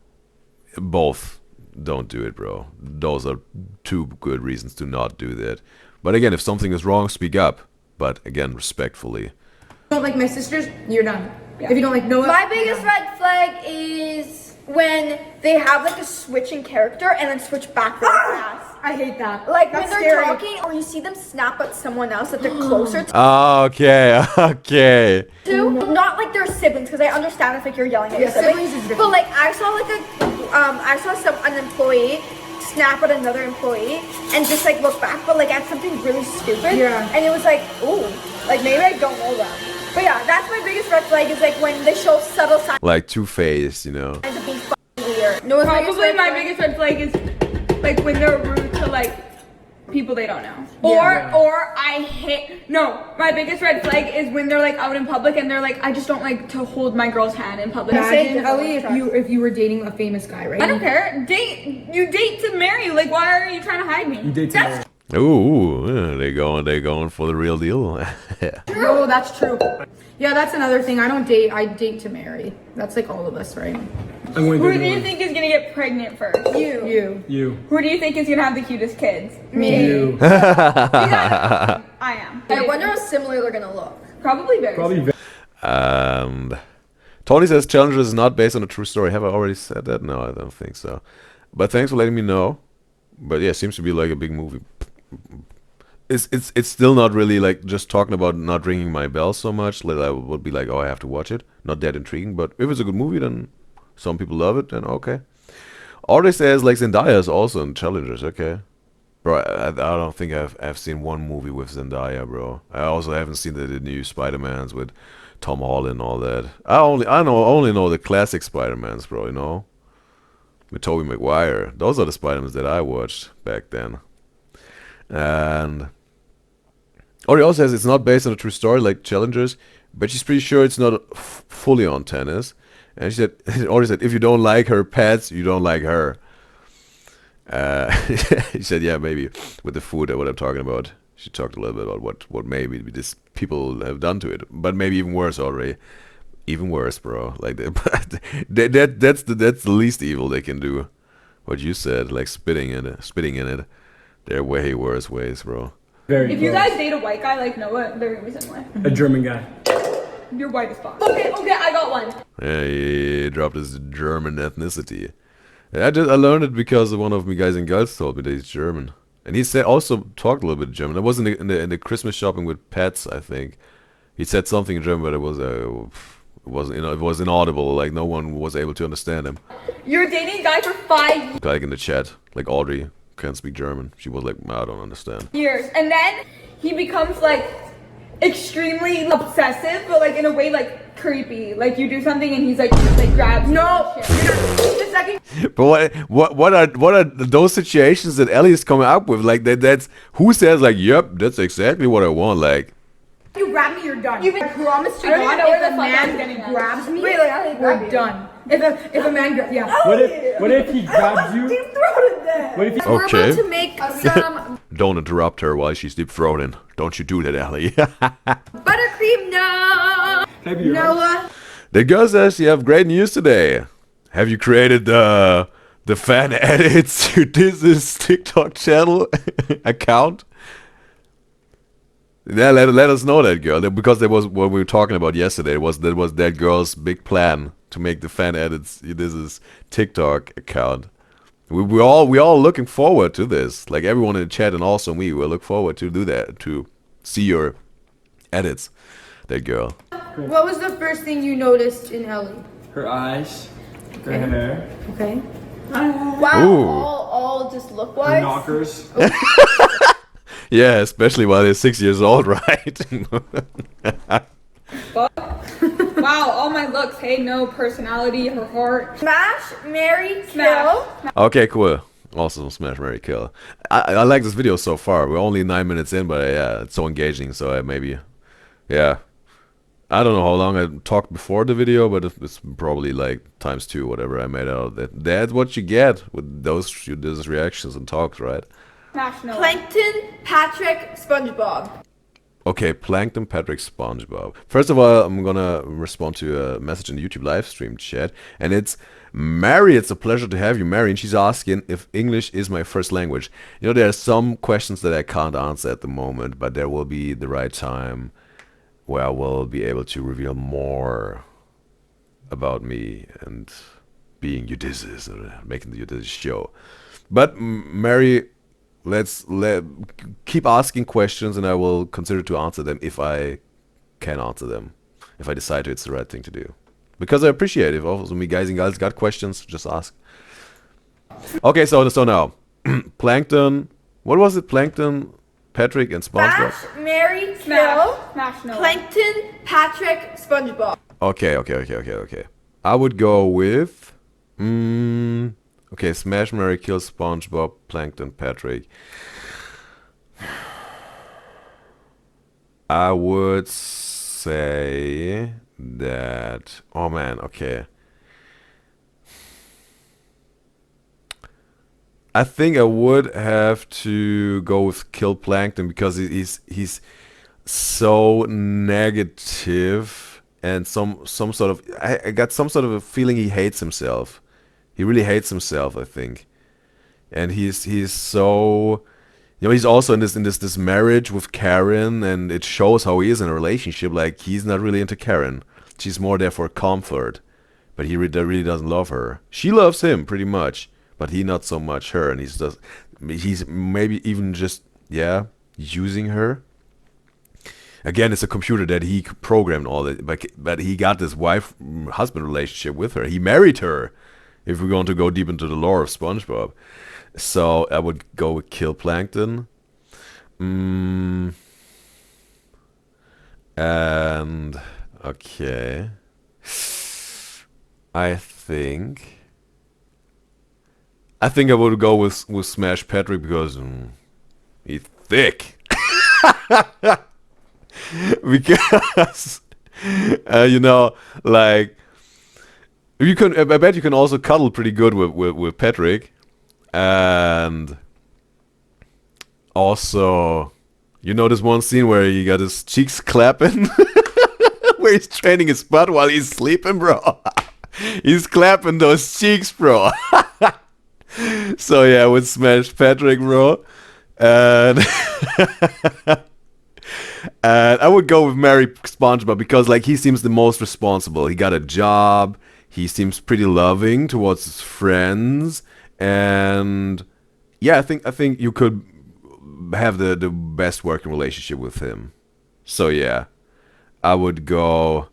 both don't do it, bro. Those are two good reasons to not do that. But again, if something is wrong, speak up. But again, respectfully. don't like my sisters, you're done. If you don't like Noah, My biggest red flag is when they have like a switch in character and then switch back really fast. I hate that. Like That's when they're scary. talking or you see them snap at someone else that they're closer Okay. to. Not like they're siblings, because I understand if like you're yelling at your siblings siblings. is different. But like I saw like an employee snap at another employee and just like look back, but like at something really stupid. Yeah. And it was like, ooh, like maybe I don't know them. But yeah, that's my biggest red flag is like when they show subtle signs Like Two-Faced, of being fucking weird. No, Probably my biggest red flag is like when they're rude to like people they don't know. Yeah. Or I hate my biggest red flag is when they're like out in public and they're like, I just don't like to hold my girl's hand in public. Imagine, Ellie, if you were dating a famous guy, right? I don't care. You date to marry. Like, why are you trying to hide me? You date tomorrow. Ooh, yeah, they going for the real deal. No, that's true. Yeah, that's another thing. I don't date. I date to marry. That's like all of us, right? I'm going Who to do you think is gonna get pregnant first? You. You. Who do you think is gonna have the cutest kids? Me. You. I am. I wonder how similar they're gonna look. Probably very. Probably very. Tony says Challenger is not based on a true story. Have I already said that? No, I don't think so. But thanks for letting me know. But yeah, seems to be like a big movie. It's still not really like just talking about not ringing my bell so much. Like I would be like, oh, I have to watch it. Not that intriguing. But if it's a good movie, then some people love it. Then okay. Already says like Zendaya is also in Challengers. Okay. Bro, I don't think I've seen one movie with Zendaya, bro. I also haven't seen the new Spider-Mans with Tom Holland and all that. I only know the classic Spider-Mans, bro, you know? With Tobey Maguire. Those are the Spider-Mans that I watched back then. And Ori also says it's not based on a true story like Challengers, but she's pretty sure it's not fully on tennis. And she said, Ori said, if you don't like her pets, you don't like her. He said, yeah, maybe with the food, what I'm talking about. She talked a little bit about what maybe this people have done to it, but maybe even worse already. Even worse, bro. Like that's the least evil they can do. What you said, like spitting in it. They're way worse ways, bro. Very If you close. guys date a white guy like Noah, they're gonna be similar. A German guy. You're white as fuck. Okay, I got one. Yeah, he dropped his German ethnicity. I learned it because one of my guys and girls told me that he's German, and he said also talked a little bit German. It was in the Christmas shopping with pets, I think. He said something in German, but it was inaudible. Like no one was able to understand him. You're dating a guy for 5 Like in the chat, like Audrey can't speak German. She was like, I don't understand. years, and then he becomes like extremely obsessive, but like in a way like creepy. Like you do something and he's like grabs you No, and shit. you're not. The second But what are those situations that Ellie is coming up with? Like that's who says like, yep, that's exactly what I want. Like, you grab me, you're done. You've been- I promise to I don't even God, know where if the a fuck I'm getting man at. grabs me, Wait, like, I grab we're you. done. If a man grabs, yeah. What if he grabs you? Deep throated that. What if he We're Okay. about to make some don't interrupt her while she's deep throating. Don't you do that, Ellie. buttercream. No, Can I be your wife? Noah. The girl says you have great news today. Have you created the fan edits to this TikTok channel account? Yeah, let us know that, girl, because that was what we were talking about yesterday. That was that girl's big plan to make the fan edits. This is TikTok account. We all looking forward to this. Like everyone in the chat and also me, we look forward to do that, to see your edits. That girl. What was the first thing you noticed in Ellie? Her eyes, her hair, Okay. Wow, Ooh. all just look her wise. knockers. Yeah, especially while they're 6 years old, right? Wow, all my looks. Hey, no personality, her heart. Smash, marry, Smash. kill. Okay, cool. Also, Smash, Marry, Kill. I like this video so far. We're only 9 minutes in, but yeah, it's so engaging. So I maybe, yeah. I don't know how long I talked before the video, but it's probably like ×2, whatever I made out of that. That's what you get with those reactions and talks, right? Smash no. Plankton, Patrick, SpongeBob. Okay, Plankton, Patrick, SpongeBob. First of all, I'm gonna respond to a message in the YouTube live stream chat, and it's Mary. It's a pleasure to have you, Mary. And she's asking if English is my first language. You know, there are some questions that I can't answer at the moment, but there will be the right time where I will be able to reveal more about me and being UDYZYZ or making the UDYZYZ show. But Mary, keep asking questions, and I will consider to answer them if I can answer them. If I decide it's the right thing to do, because I appreciate it. If also me guys and girls got questions, just ask. Okay, so now, Plankton. What was it? Plankton, Patrick, and SpongeBob. Smash, marry, kill. Smash no. Plankton, Patrick, SpongeBob. Okay. I would go with okay, Smash, Marry, Kill, SpongeBob, Plankton, Patrick. I would say that. Oh man, okay. I think I would have to go with Kill Plankton because he's so negative and some sort of I got some sort of a feeling he hates himself. He really hates himself, I think. And he's so, you know, he's also in this marriage with Karen, and it shows how he is in a relationship. Like he's not really into Karen. She's more there for comfort, but he really doesn't love her. She loves him pretty much, but he not so much her, and he's maybe even just using her. Again, it's a computer that he programmed all that, but he got this wife-husband relationship with her. He married her. If we're going to go deep into the lore of SpongeBob, So I would go with kill plankton. And okay, I think I would go with Smash Patrick because he's thick. Because you know, like you can. I bet you can also cuddle pretty good with Patrick, and also, you know, this one scene where he got his cheeks clapping, where he's training his butt while he's sleeping, bro. He's clapping those cheeks, bro. So yeah, with Smash Patrick, bro, and and I would go with Mary SpongeBob because like he seems the most responsible. He got a job. He seems pretty loving towards his friends, and yeah, I think you could have the best working relationship with him. So yeah, I would go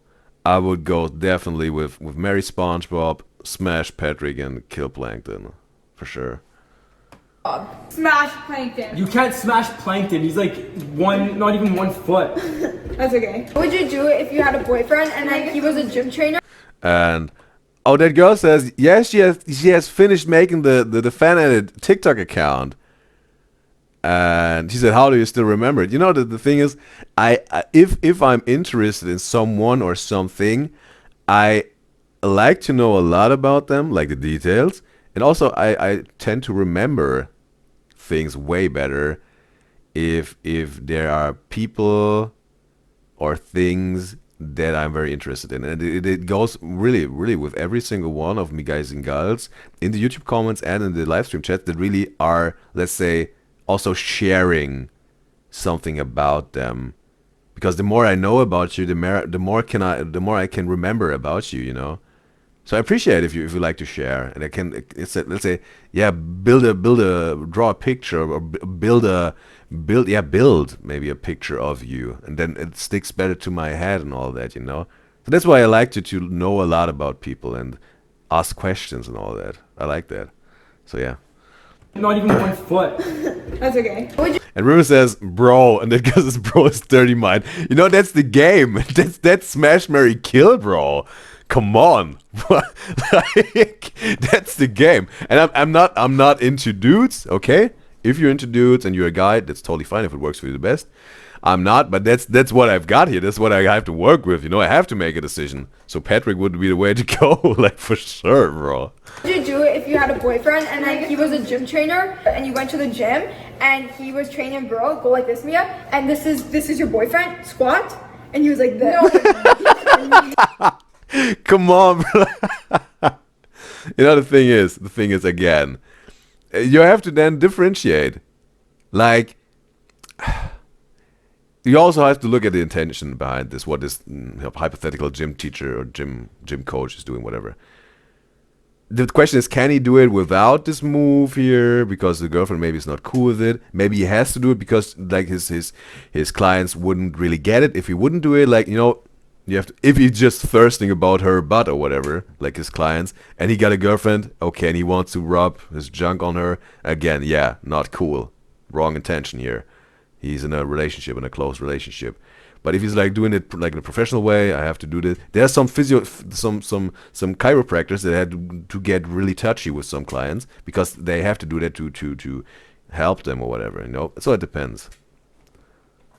definitely with Mary SpongeBob, Smash Patrick, and Kill Plankton for sure. Smash Plankton. You can't smash Plankton. He's like not even 1 foot. That's okay. What would you do if you had a boyfriend and like he was a gym trainer? And oh, that girl says yes, she has finished making the fan edit TikTok account. And she said, "How do you still remember it?" You know, the thing is, if I'm interested in someone or something, I like to know a lot about them, like the details, and also I tend to remember things way better if there are people or things that I'm very interested in, and it goes really with every single one of me guys and girls in the YouTube comments and in the live stream chat that really are, let's say, also sharing something about them, because the more I know about you, the more I can remember about you, you know. So I appreciate if you like to share, and I can, let's say, yeah, draw a picture or build maybe a picture of you, and then it sticks better to my head and all that, you know. So that's why I like to know a lot about people and ask questions and all that. I like that. So yeah. Not even 1 foot. That's okay. And River says, bro, and then because his bro is dirty mind. You know, that's the game. That's Smash, Marry, Kill, bro. Come on. Like, that's the game. And I'm not into dudes, okay? If you're into dudes and you're a guy, that's totally fine if it works for you the best. I'm not, but that's what I've got here. That's what I have to work with. You know, I have to make a decision. So Patrick would be the way to go, like, for sure, bro. What would you do if you had a boyfriend and like he was a gym trainer and you went to the gym and he was training a girl, go like this, Mia, and this is your boyfriend, squat, and he was like this. No. Come on, bro. You know, the thing is, again, you have to then differentiate. Like, you also have to look at the intention behind this. What this hypothetical gym teacher or gym coach is doing, whatever. The question is, can he do it without this move here? Because the girlfriend maybe is not cool with it. Maybe he has to do it because like his clients wouldn't really get it if he wouldn't do it. Like, you know, you have to, if he's just thirsting about her butt or whatever, like his clients, and he got a girlfriend, okay, and he wants to rub his junk on her, again, yeah, not cool. Wrong intention here. He's in a relationship, in a close relationship. But if he's like doing it like in a professional way, I have to do this. There's some some chiropractors that had to get really touchy with some clients because they have to do that to help them or whatever, you know. So it depends.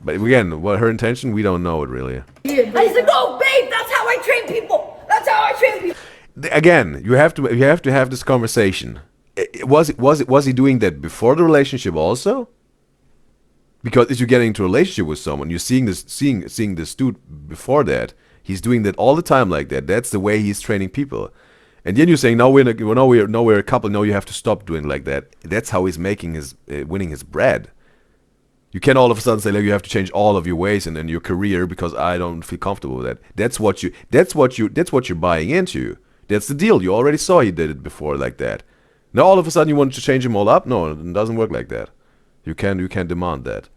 But again, what her intention, we don't know it really. And he's like, "Oh, babe, that's how I train people. That's how I train people." Again, you have to have this conversation. Was he doing that before the relationship also? Because if you're getting into a relationship with someone, you're seeing this dude before that. He's doing that all the time like that. That's the way he's training people. And then you're saying, no, we're a couple. No, you have to stop doing like that. That's how he's making his winning his bread. You can't all of a sudden say, like, you have to change all of your ways and your career because I don't feel comfortable with that. That's what you're buying into. That's the deal. You already saw he did it before like that. Now all of a sudden you want to change him all up? No, it doesn't work like that. You can't demand that.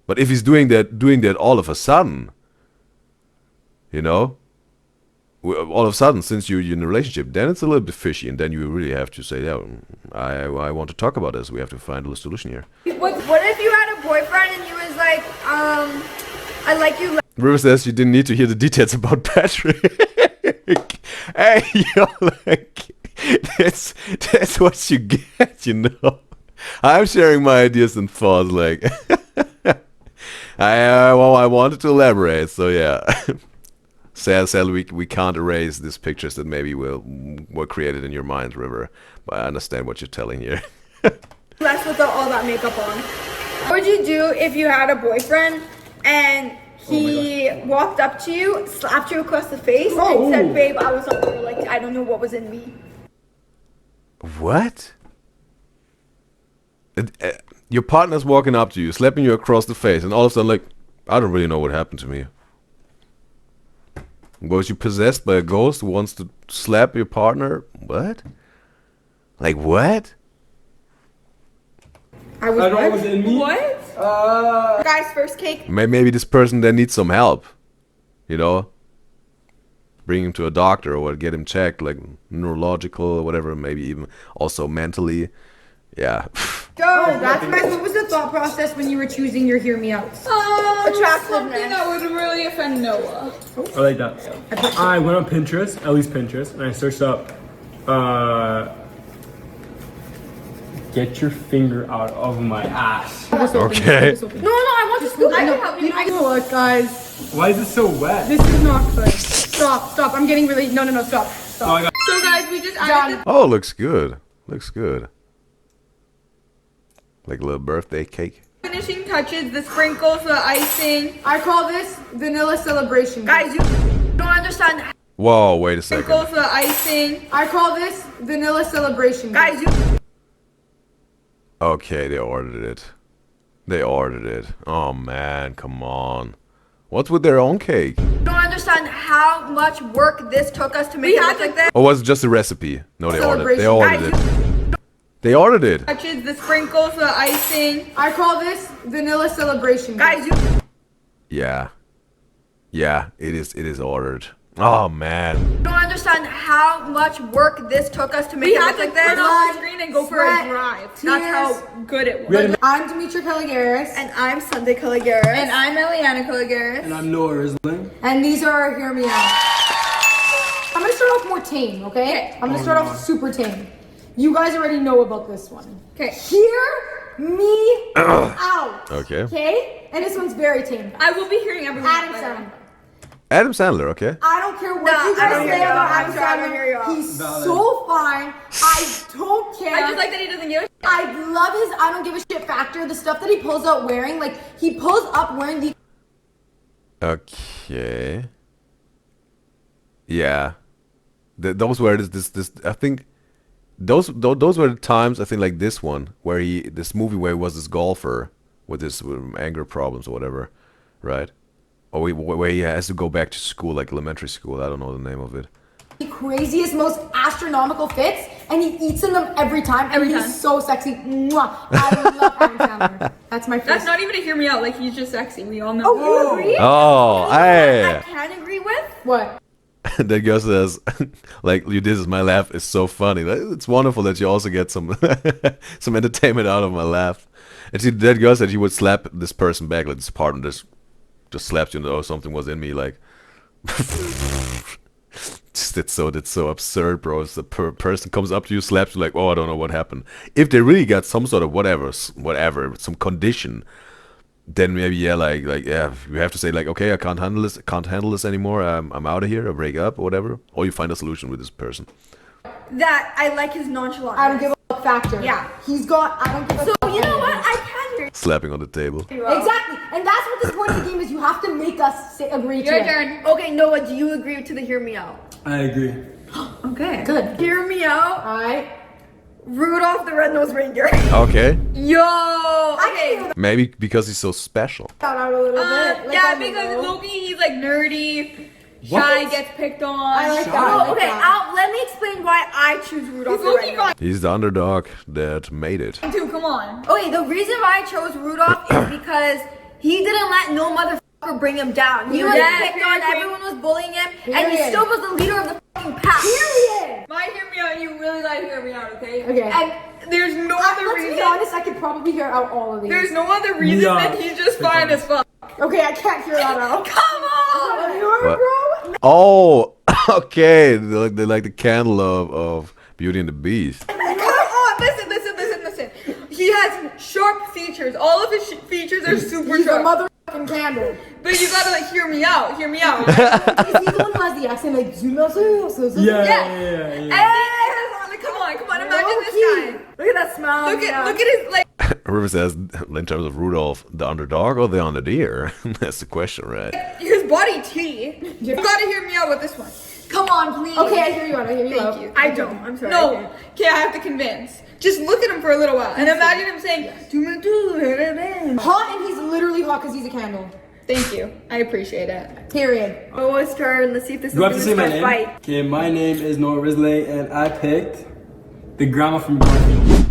But if he's doing that all of a sudden, you know, all of a sudden, since you're in a relationship, then it's a little bit fishy, and then you really have to say, yeah, I want to talk about this. We have to find a solution here. What if you had a boyfriend and he was like, I like you. River says you didn't need to hear the details about Patrick. Hey, yo, like, that's what you get, you know. I'm sharing my ideas and thoughts, like, I wanted to elaborate, so yeah. Sadly, we can't erase these pictures that maybe were created in your mind, River. But I understand what you're telling here. Less with all that makeup on. What would you do if you had a boyfriend and he walked up to you, slapped you across the face, and said, "Babe, I was up there, like I don't know what was in me." What? Your partner's walking up to you, slapping you across the face, and all of a sudden, like, I don't really know what happened to me. Was you possessed by a ghost who wants to slap your partner? What? Like what? I don't know what's in me. What? Guy's first cake. Maybe this person then needs some help. You know? Bring him to a doctor or get him checked, like neurological or whatever, maybe even also mentally. Yeah. Go. That's my. What was the thought process when you were choosing your hear me outs? Something that would really offend Noah. I like that. I went on Pinterest, at least Pinterest, and I searched up, get your finger out of my ass. Okay. No, I want to scoop. I can help you. You know what, guys? Why is it so wet? This is not good. Stop. I'm getting really. No, stop. Oh, I got So guys, we just added Oh, looks good. Looks good. Like a little birthday cake. the finishing touches, the sprinkles, the icing. I call this vanilla celebration. Guys, you don't understand. Whoa, wait a second. Sprinkles, the icing. I call this vanilla celebration. Guys, you Okay, they ordered it. They ordered it. Oh man, come on. What's with their own cake? don't understand how much work this took us to make it look like this. Or was it just a recipe? No, they ordered it. They ordered Guys, it. They ordered it. Touches, the sprinkles, the icing. I call this vanilla celebration. Guys, you Yeah. Yeah, it is ordered. Oh man. don't understand how much work this took us to make We it had look to like this. turn off the screen and go for a sweat, drive. tears. That's how good it We had was. an- I'm Demetria Kalogeras, And I'm Sunday Kalogeras. And I'm Eliana Kalogeras. and I'm Noah Risling. and these are our hear me out. I'm gonna start off more tame, okay? I'm gonna start off super tame. You guys already know about this one. Okay. Hear me out. Okay. Okay? And this one's very tame. I will be hearing everyone. Adam Sandler. Adam Sandler, okay. I don't care what No, you I guys don't say hear you. about I'm Adam sorry, I don't hear you. Sandler. He's Valid. so fine. I don't care. I just like that he doesn't give a shit. I love his I don't give a shit factor. The stuff that he pulls out wearing, like he pulls up wearing the Okay. Yeah. Those were this I think those were the times, I think, like this one where this movie where he was this golfer with his anger problems or whatever, right? Or where he has to go back to school, like elementary school. I don't know the name of it. craziest, most astronomical fits, and he eats in them every time. Every and time. he's so sexy. Mwah. I love Adam Sandler. That's my That's first. not even to hear me out. Like, he's just sexy. We all know. Oh, you agree? Oh, I hey. can agree with. What? That girl says, like, you did this, my laugh is so funny. It's wonderful that you also get some some entertainment out of my laugh. And see, that girl said she would slap this person back, like this partner just slapped you, or something was in me, like. That's so absurd, bro. It's the person comes up to you, slaps you, like, oh, I don't know what happened. If they really got some sort of whatever, some condition, then maybe yeah, yeah, you have to say like, okay, I can't handle this anymore. I'm out of here. I break up or whatever, or you find a solution with this person. That I like his nonchalance. I don't give a fuck factor. Yeah. He's got. I don't give a So fuck you know factor. what? I can agree. Slapping on the table. Exactly, and that's what this point of the game is. You have to make us agree to Your it. turn. Okay, Noah, do you agree to the hear me out? I agree. Okay. Good. Hear me out. All right. Rudolph the Red-Nosed Reindeer. Okay, Yo. I can Okay. hear maybe because he's so special. that out a little bit. Like, Yeah, I don't because know. Loki, he's like nerdy, What? shy, gets picked on. I like that. I Oh, like okay, that. let me explain why I choose Rudolph the Loki Red-Nosed. fine He's the underdog that made it. too. Come on. Okay, the reason why I chose Rudolph is because he didn't let no motherfucker bring him down. He was picked on, everyone was bullying him, and he still was the leader of the fucking pack. Period. Mine, hear me out. You really gotta hear me out, okay? Okay. And there's no other Let's reason. be honest, I could probably hear out all of these. There's no other reason that he's just fine as fuck. Okay, I can't hear that out. Come on! What? Bro? Oh, okay. They're like the candle of Beauty and the Beast. Come on! Listen. He has sharp features. All of his features are super He's a sharp. motherfucking candle. But you gotta like hear me out. Is he the one who has the accent like Hey, come on. Imagine this guy. Look at that smile. Look at his like. River says, in terms of Rudolph, the underdog or the underdeer? That's the question, right? His body T. You gotta hear me out with this one. Come on, please. Okay, I hear you out. Thank you. I don't. I'm sorry. No. Okay, I have to convince. Just look at him for a little while and imagine him saying, Hot, and he's literally hot because he's a candle. Thank you. I appreciate it. Period. Noah's turn. Let's see if this is Do I have going to to say my start a name? fight. Okay, my name is Noah Risley, and I picked the grandma from Garfield.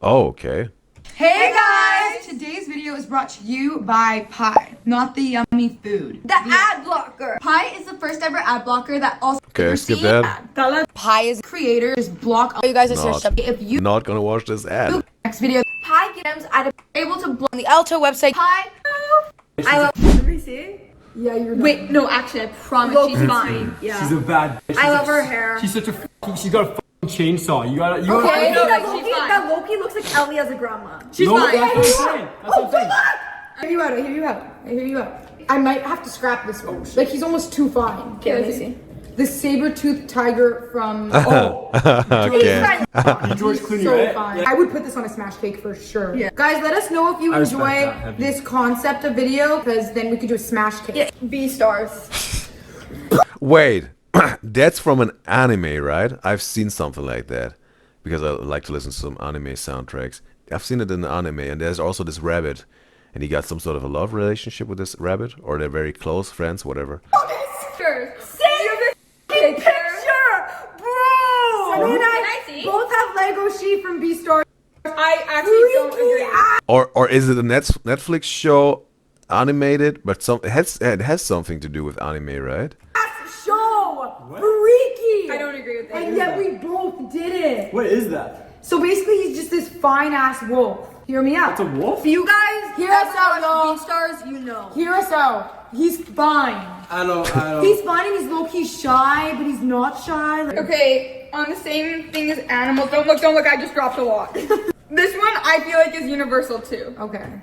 Oh, okay. Hey guys! Today's video is brought to you by Pi, not the yummy food. The ad blocker. Pi is the first ever ad blocker that also Okay, skip that. Pi is creator, just block all you guys are searched up. If you Not gonna watch this ad. next video, Pi games at able to block on the Alto website. Pi. I love. Let me see. Yeah, you're Wait, no, actually, I promise she's fine. Yeah. She's a bad bitch. I love her hair. She's such a she's got a fucking chainsaw. You gotta Okay, No, that, she's Loki, fine. that Loki looks like Ellie as a grandma. She's No, fine. that's what I'm saying. That's what I'm saying. I hear you out. I might have to scrap this one. Like, he's almost too fine. Okay, let me see. The saber-toothed tiger from... Okay. George Clooney, so right? fine. Yeah. I would put this on a smash cake for sure. Yeah. Guys, let us know if you I respect enjoy that heavy. this concept of video, because then we could do a smash cake. Yeah, B stars. Wait, that's from an anime, right? I've seen something like that because I like to listen to some anime soundtracks. I've seen it in the anime, and there's also this rabbit, and he got some sort of a love relationship with this rabbit, or they're very close friends, whatever. Sure. Picture, bro. And then Can I see? both have Lego She from Beastars. I actually don't agree. Or is it a Netflix show, animated, but it has something to do with anime, right? Show! Freaky! I don't agree with that. And yet we both did it. What is that? So basically, he's just this fine-ass wolf. Hear me out. It's a wolf? If you guys Hear us out, y'all. B stars, you know. Hear us out. He's fine. I don't. He's fine and he's low-key shy, but he's not shy. Like, Okay, on the same thing as animals. Don't look, I just dropped a lot. This one I feel like is universal too. okay.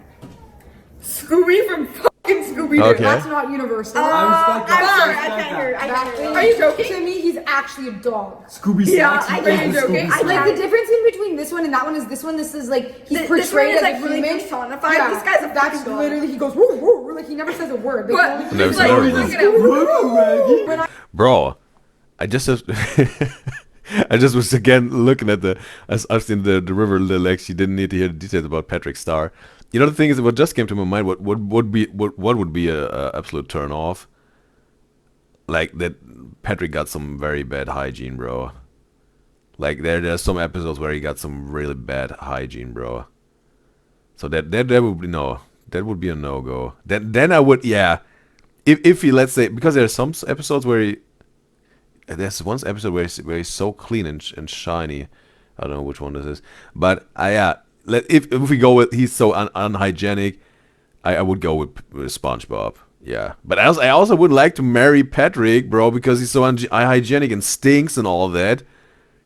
Scooby from fucking Scooby-Doo. Okay. That's not universal. I respect that. I'm sorry, I respect can't hear it. I can't hear it. Are you joking? To me, he's actually a dog. Scooby Yeah, Snacks. I you can't guys are joke. Scooby I Snacks. Like, the difference in between this one and that one is this is like, he's This portrayed one is, as like, a really human. personified. This guy's a That's fucking dog. literally, he goes, woo, woo, like, he never says a word. They But only- Never he's said like, everything. look at him. Bro, I just I just was again looking at as I've seen the river little X. You didn't need to hear the details about Patrick Starr. You know, the thing is, what just came to my mind, what would be a absolute turn off? Like that Patrick got some very bad hygiene, bro. Like there's some episodes where he got some really bad hygiene, bro. So that would be that would be a no go. Then I would, yeah. If he, let's say, because there's some episodes where there's one episode where he's so clean and shiny. I don't know which one this is, but if we go with he's so unhygienic, I would go with SpongeBob. Yeah, but I also would like to marry Patrick, bro, because he's so unhygienic and stinks and all of that.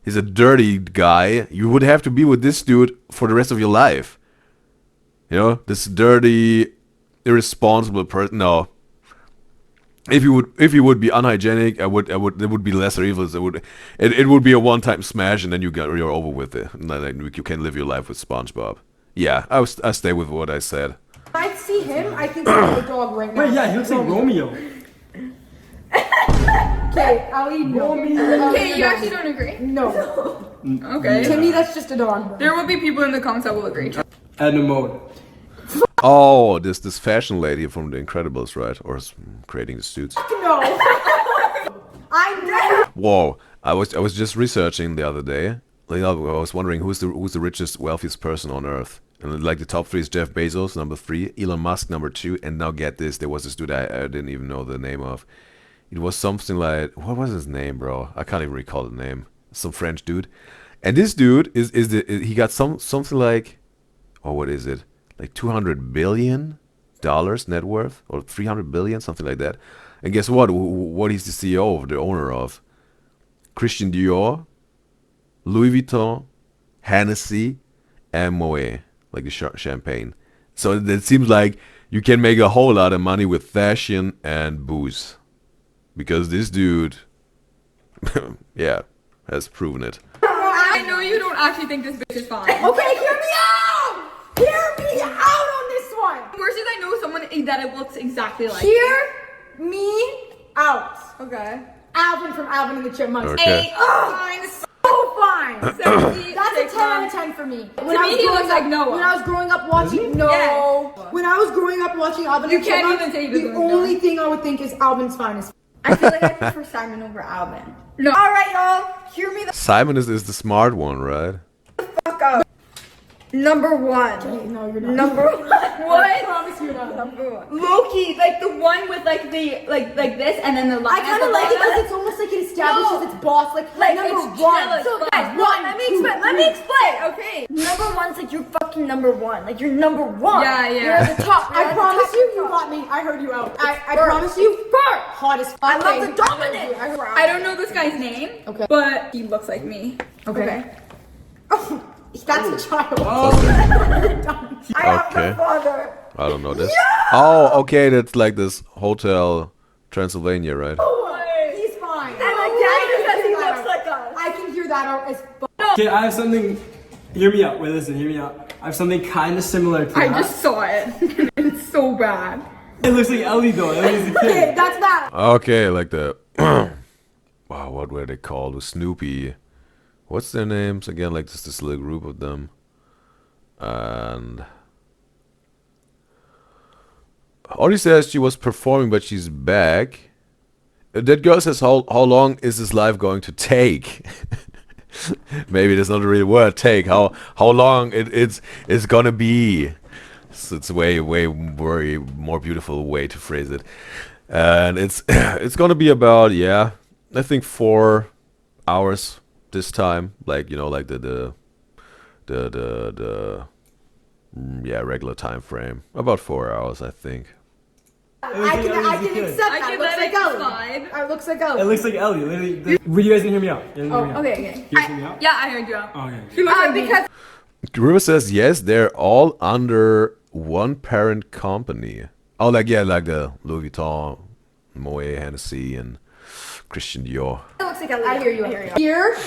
He's a dirty guy. You would have to be with this dude for the rest of your life. You know, this dirty, irresponsible person. No. If you would be unhygienic, there would be lesser evils. It would be a one-time smash, and then you're over with it. And then you can live your life with SpongeBob. Yeah, I stay with what I said. If I see him, I think he's a dog right now. Wait, yeah, he looks like Romeo. Okay, Ali, no. Okay, you actually don't agree? No. Okay. To me, that's just a dog. There will be people in the comments that will agree. Animode. Oh, this fashion lady from The Incredibles, right? Or creating the suits. No. I know. Whoa! I was just researching the other day. I was wondering who's the richest, wealthiest person on Earth. And like the top 3 is Jeff Bezos, number 3, Elon Musk, number 2, and now get this, there was this dude I didn't even know the name of. It was something like, what was his name, bro? I can't even recall the name. Some French dude. And this dude he got something like, oh, what is it? Like $200 billion net worth, or 300 billion, something like that. And guess what? What he's the CEO of, the owner of? Christian Dior, Louis Vuitton, Hennessy, and Moet, like the champagne. So it seems like you can make a whole lot of money with fashion and booze. Because this dude, yeah, has proven it. I know you don't actually think this bitch is fine. Okay, hear me out! Hear me out on this one! Worse is I know someone that it looks exactly like. Hear me out. Okay. Alvin from Alvin and the Chipmunks. Okay. Fine. So fine. 70, That's a 10 6 out of months. 10 for me. To me, he looks like Noah. When I was growing up watching, Yes. When I was growing up watching Alvin You and can't Chipmunks, even say he doesn't the look only Noah. thing I would think is Alvin's finest. I feel like I prefer Simon over Alvin. No. All right, y'all. Hear me the Simon is the smart one, right? fuck up. Number 1. No, you're not. Number 1. I What? promise you're not. Number 1. Loki, like the one with like the like this and then the line. I kind of like it because it's almost like it establishes its boss. Like number it's one. jealous, So but- guys, let me explain. Okay. Number 1's like you're fucking number 1. Like you're number 1. Yeah, yeah. You're at the top. You're I at the promise top. you, you got me. I heard you out. I promise you, hottest. I love the dominant. I don't know this guy's name. Okay. But he looks like me. Okay. Oh, that's a child. I have Okay. the father. I don't know this. Oh, okay, that's like this Hotel Transylvania, right? He's fine. And again, because he looks like us. I can hear that out as fuck. Okay, I have something. Hear me out. Wait, listen. Hear me out. I have something kind of similar to I that. just saw it. It's so bad. It looks like Ellie though. Ellie's the Okay, kid. that's that. Okay, like the wow, what were they called? With Snoopy. What's their names again? Like just this little group of them. And Audrey says she was performing, but she's back. That girl says, how long is this live going to take? Maybe that's not a real word. Take how long it's gonna be. So it's way very more beautiful way to phrase it, and it's gonna be about I think 4 hours this time. Like like the regular time frame, about 4 hours I think. I can accept I that. give Looks that like a Ellie. vibe. It looks like It Ellie. looks like Ellie. Literally. You guys didn't hear me out. You guys didn't hear me out. Okay. You guys hear me out? Yeah, I heard you out. Oh, okay. He looks like me. Because River says yes, they're all under one parent company. Oh, like the Louis Vuitton, Moet, Hennessy, and Christian Dior. it looks like Ellie. I hear you. Hear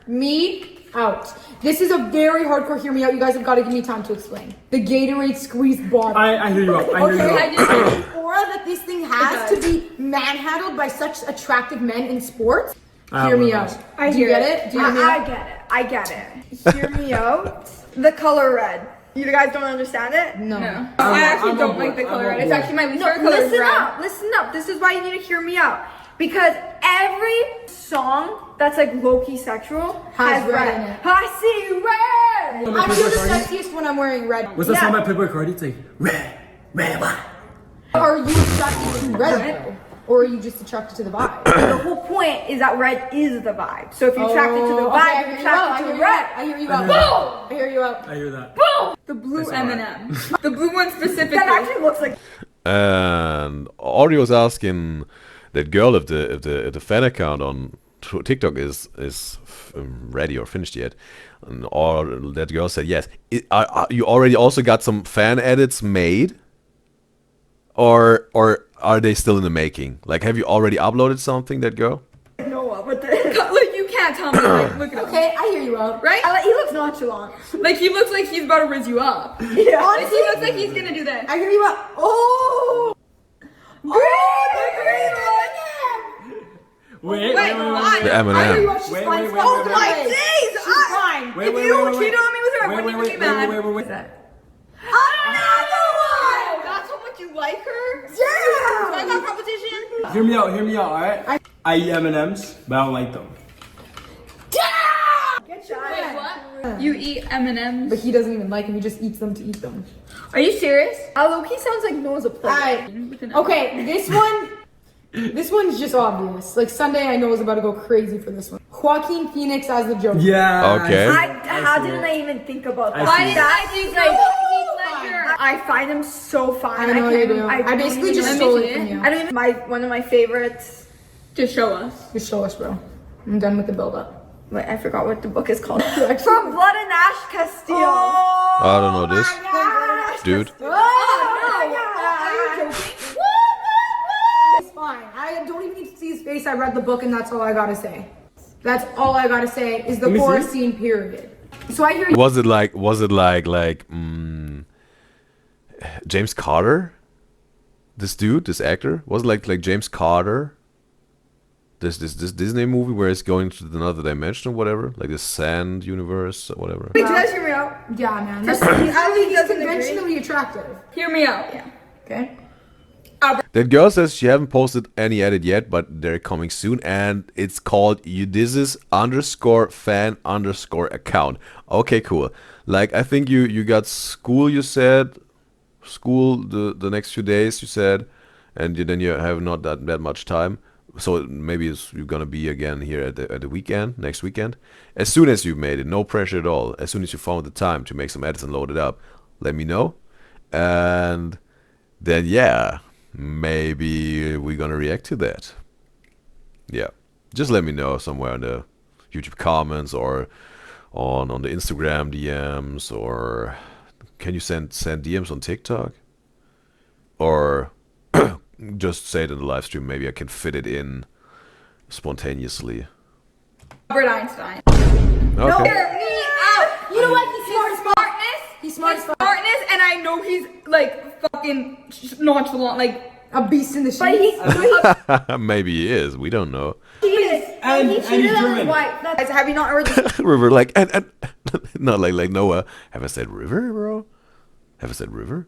me out. This is a very hardcore hear me out. You guys have got to give me time to explain. The Gatorade squeezed bottle. I hear you out. I hear you Okay, out. I just the aura that this thing has to be manhandled by such attractive men in sports. I Hear don't me know. out. Do you get it? Do you hear me out? I get it. Hear me out. The color red. You guys don't understand it? No. No. I actually I'm don't on like the board. color I'm red. on It's board. actually my least No, favorite color. is listen red. up. Listen up. This is why you need to hear me out. Because every song that's like low-key sexual Has has red red. in it. I see red. I feel the sexiest when I'm wearing red. What's that Yeah. song by Playboy Cardi? It's like red wine. Are you attracted to red though? Or are you just attracted to the vibe? The whole point is that red is the vibe. So if you're attracted to the vibe, you're attracted to the red. I hear you out. I hear you out. I hear that. The blue That's alright. M&M. The blue one specifically. That actually looks like And Audrey was asking that girl if the fan account on TikTok is ready or finished yet, or that girl said yes. Are you already also got some fan edits made, or are they still in the making? Like, have you already uploaded something? That girl. Noah, but the Like, you can't tell me. Like, look at him. Okay, I hear you out. Right? he looks nonchalant. Like, he looks like he's about to riz you up. Yeah. Like, he Honestly, looks like he's gonna do that. I hear you out. Oh! Wait, why? The I hear you M&M. out. She's Wait, fine. wait, Oh wait, my wait, days! She's fine. Wait, If wait, you wait, wait, cheated on me with her, I wait, wouldn't wait, even be wait, mad. wait, wait, wait. Another one! That's how much you like her? Yeah! Like our competition? Hear me out, alright? I eat M&M's, but I don't like them. Good shot. Wait, what? You eat M&M's. But he doesn't even like them. He just eats them to eat them. Are you serious? Loki sounds like Noah's a player. Okay, this one. This one's just obvious. Like Sunday, I know is about to go crazy for this one. Joaquin Phoenix as the Joker. Yeah. Okay. How didn't I even think about that? Why did I think like I find him so fun. I know you do. I basically just even stole mention it from it. you. I don't even. One of my favorites. Just show us. Just show us, bro. I'm done with the build-up. Wait, I forgot what the book is called. From Blood and Ash Castile. I don't know this. Dude. It's fine. I don't even need to see his face. I read the book and that's all I gotta say. That's all I gotta say is the forest scene, period. So I hear you. Was it like James Carter? This dude, this actor? Was it like James Carter? This Disney movie where it's going to another dimension or whatever? Like the sand universe or whatever. Wait, do you guys hear me out? Yeah, man. He's Conventionally attractive. Hear me out. Yeah. Okay? That girl says she haven't posted any edit yet, but they're coming soon, and it's called UDYZYZ_fan_account. Okay, cool. Like I think you got school. You said school the next few days. You said, and then you have not that much time. So maybe you're gonna be again here at the weekend, next weekend. As soon as you've made it, no pressure at all. As soon as you found the time to make some edits and load it up, let me know, and then yeah. Maybe we're gonna react to that. Yeah, just let me know somewhere in the YouTube comments or on the Instagram DMs, or can you send DMs on TikTok, or just say it in the live stream. Maybe I can fit it in spontaneously. Albert Einstein. Okay. Hear me out. You know what? He's smart as fuck. Smartness. He's smart as fuck. Smartness, and I know he's like fucking nonchalant, like. A beast in the sheets. Maybe he is. We don't know. And he's German. Guys, have you not heard this? River, like and not like Noah. Have I said river, bro? Have I said river?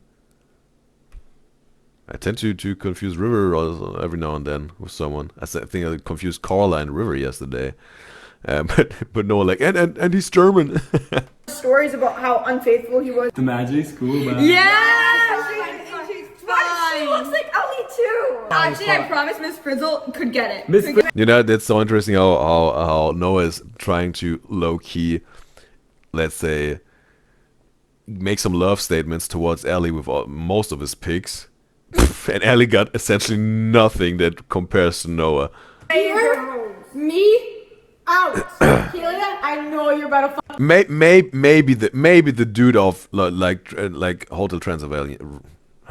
I tend to confuse river every now and then with someone. I think I confused Carla and river yesterday. But Noah like and he's German. Stories about how unfaithful he was. The magic school. But She looks like Ellie too. Actually, I promise Miss Frizzle could get it. You know, that's so interesting how Noah is trying to low-key, let's say, make some love statements towards Ellie with most of his pics. And Ellie got essentially nothing that compares to Noah. Me out. Kelia, I know you're about to fuck. Maybe the dude of like Hotel Transylvania.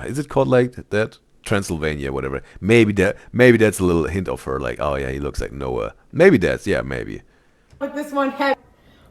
Is it called like that? Transylvania, whatever. Maybe that's a little hint of her, like, oh yeah, he looks like Noah. Maybe maybe. Like this one had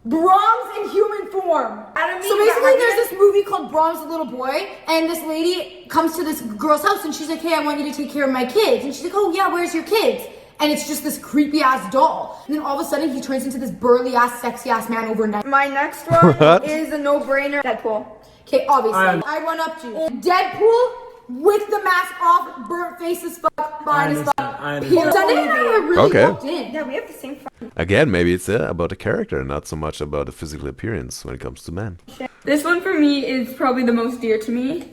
Brahms in human form. I don't So mean basically, that. there's this movie called Brahms the Little Boy, and this lady comes to this girl's house, and she's like, hey, I want you to take care of my kids. And she's like, oh yeah, where's your kids? And it's just this creepy ass doll. And then all of a sudden, he turns into this burly ass, sexy ass man overnight. My next one is a no-brainer. Deadpool. Okay, obviously, I run up to you. Deadpool with the mask off, burnt face as fuck, blind as fuck. I understand. Sunday and I were really Okay. hooked in. Yeah, we have the same friend. Again, maybe it's about the character and not so much about the physical appearance when it comes to men. This one for me is probably the most dear to me.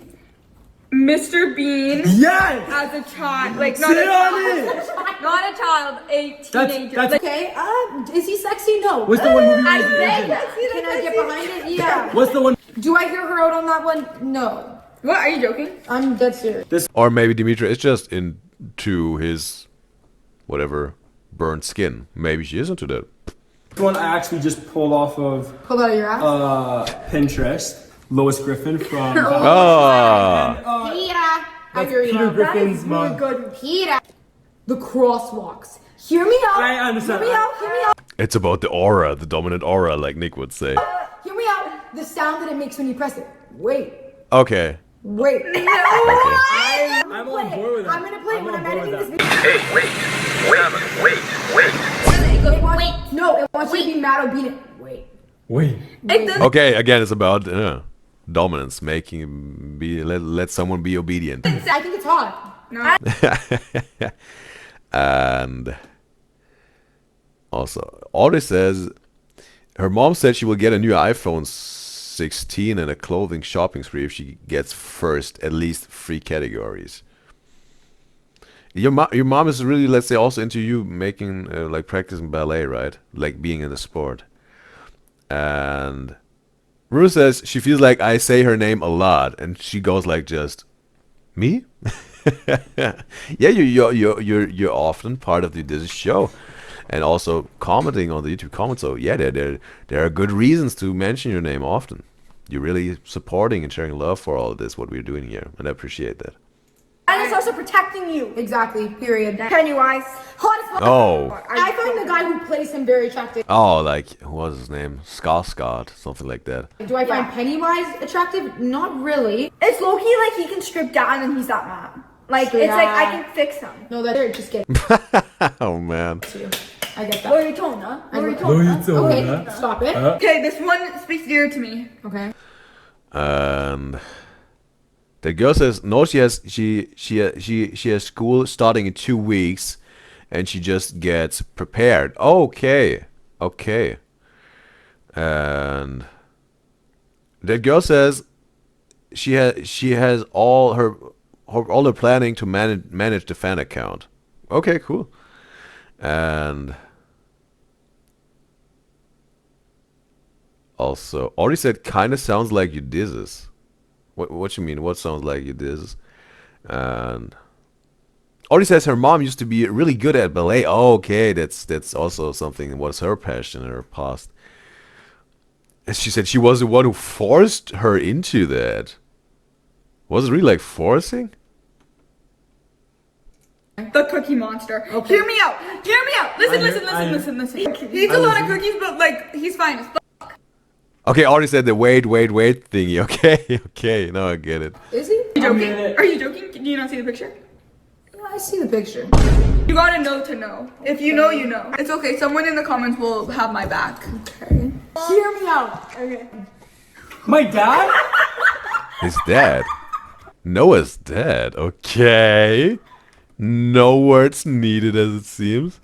Mr. Bean Yes! as a child, like not Sit a on child, it! not a child, a teenager. that's- Like, Okay, is he sexy? No. What's the one movie where I he's an think agent? Can I get behind it? Yeah. What's the one? Do I hear her out on that one? No. what are you joking? I'm dead serious. Or maybe Dimitri is just into his whatever burnt skin. Maybe she is into that. The one I actually just pulled off of Pull out of your ass. Pinterest. Lois Griffin from Oh, Peter. I hear you. Peter out. Griffin's Really mom. good. Peter. The crosswalks. Hear me out. I understand. Hear me out. Hear me out. it's about the aura, the dominant aura, like Nick would say. Hear me out. The sound that it makes when you press it. Wait. Okay. Wait. Okay. I'm on board with that. I'm gonna play it when on I'm board editing with this that. video. It wants you to be mad obedient. Wait. Wait. Okay, again, it's about dominance, let someone be obedient. I think it's hot. And also, Audrey says, Her mom said she will get a new iPhone 16 and a clothing shopping spree if she gets first at least 3 categories. Your mom is really, let's say, also into you making like practicing ballet, right? Like being in the sport. And Rue says she feels like I say her name a lot, and she goes like, just me. Yeah, you're often part of this show, and also commenting on the YouTube comments. So yeah, there are good reasons to mention your name often. You're really supporting and sharing love for all of this, what we're doing here, and I appreciate that. And it's also protecting you. Exactly. Period. Pennywise. Hot as fuck. Oh. I find the guy who plays him very attractive. Oh, like, what was his name? Scott, something like that. Do I find Pennywise attractive? Not really. It's low-key like he can strip down and he's that man. Like, it's like I can fix him. No, that's just kidding. Oh, man. I get that. Loyatona. Loyatona. Okay, stop it. Okay, this one speaks dear to me. Okay. And the girl says no. She has school starting in 2 weeks, and she just gets prepared. Okay. And the girl says she has all her planning to manage the fan account. Okay, cool. And also, Ori said, kind of sounds like UDYZYZ. What you mean? What sounds like UDYZYZ? And Ori says her mom used to be really good at ballet. Oh, okay, that's also something. What's her passion in her past? And she said she was the one who forced her into that. Was it really like forcing? The Cookie Monster. Okay. Hear me out. Listen. He eats a lot of cookies, but like he's fine as fuck. Okay, Ori said the wait thingy. Okay, now I get it. Is he? Are you joking? Are you joking? Do you not see the picture? Yeah, I see the picture. You gotta know to know. If you know, you know. It's okay. Someone in the comments will have my back. Okay. Hear me out. Okay. My dad? His dad. Noah's dad. Okay. No words needed, as it seems.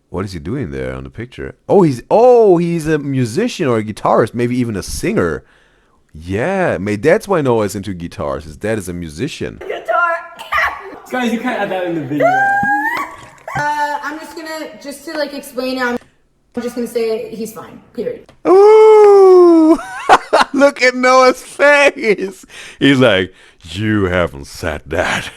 What is he doing there on the picture? Oh, he's a musician or a guitarist, maybe even a singer. Yeah, maybe that's why Noah's into guitars. His dad is a musician. Guitar. Guys, you can't add that in the video. I'm just gonna to like explain now. I'm just gonna say he's fine. Period. Ooh! Look at Noah's face. He's like, you haven't said that.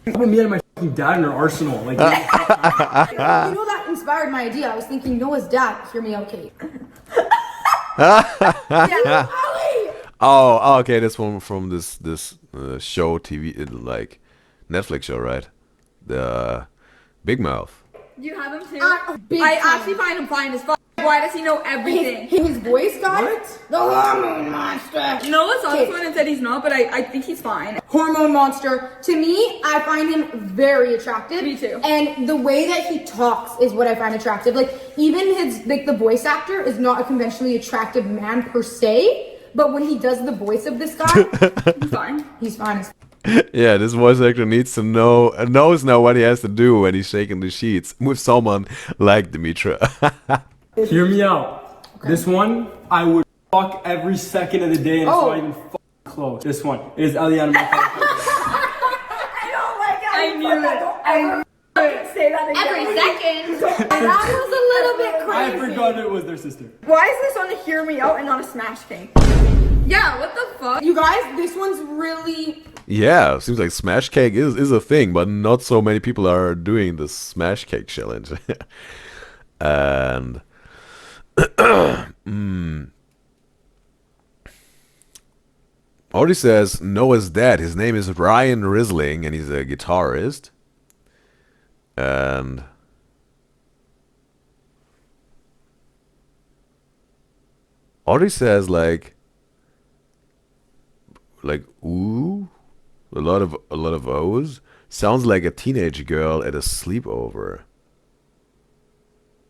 Put me and my fucking dad in our arsenal. Like, You know that inspired my idea. I was thinking Noah's dad. Hear me out, Kate. Oh, okay. This one from this show, TV, like Netflix show, right? The Big Mouth. You have him too? Big I time. actually find him fine as fuck. Why does he know everything? His voice guy? What? The hormone monster. Noah saw this Okay. one and said he's not, but I think he's fine. Hormone monster. To me, I find him very attractive. Me too. And the way that he talks is what I find attractive. Like, even the voice actor is not a conventionally attractive man per se, but when he does the voice of this guy, He's fine. he's fine as Yeah, this voice actor needs to knows now what he has to do when he's shaking the sheets with someone like Dimitra. hear me out. Okay. This one, I would fuck every second of the day, and it's not even fucking close. This one is Eliana. I knew it. Say that again. every second. That was a little bit I crazy. forgot it was their sister. Why is this on a Hear Me Out and not a Smash Cake? Yeah, what the fuck? You guys, this one's really... Yeah, seems like Smash Cake is a thing, but not so many people are doing the Smash Cake challenge. And Audrey says Noah's dad. His name is Ryan Risling, and he's a guitarist. And Audrey says like ooh, a lot of O's. Sounds like a teenage girl at a sleepover.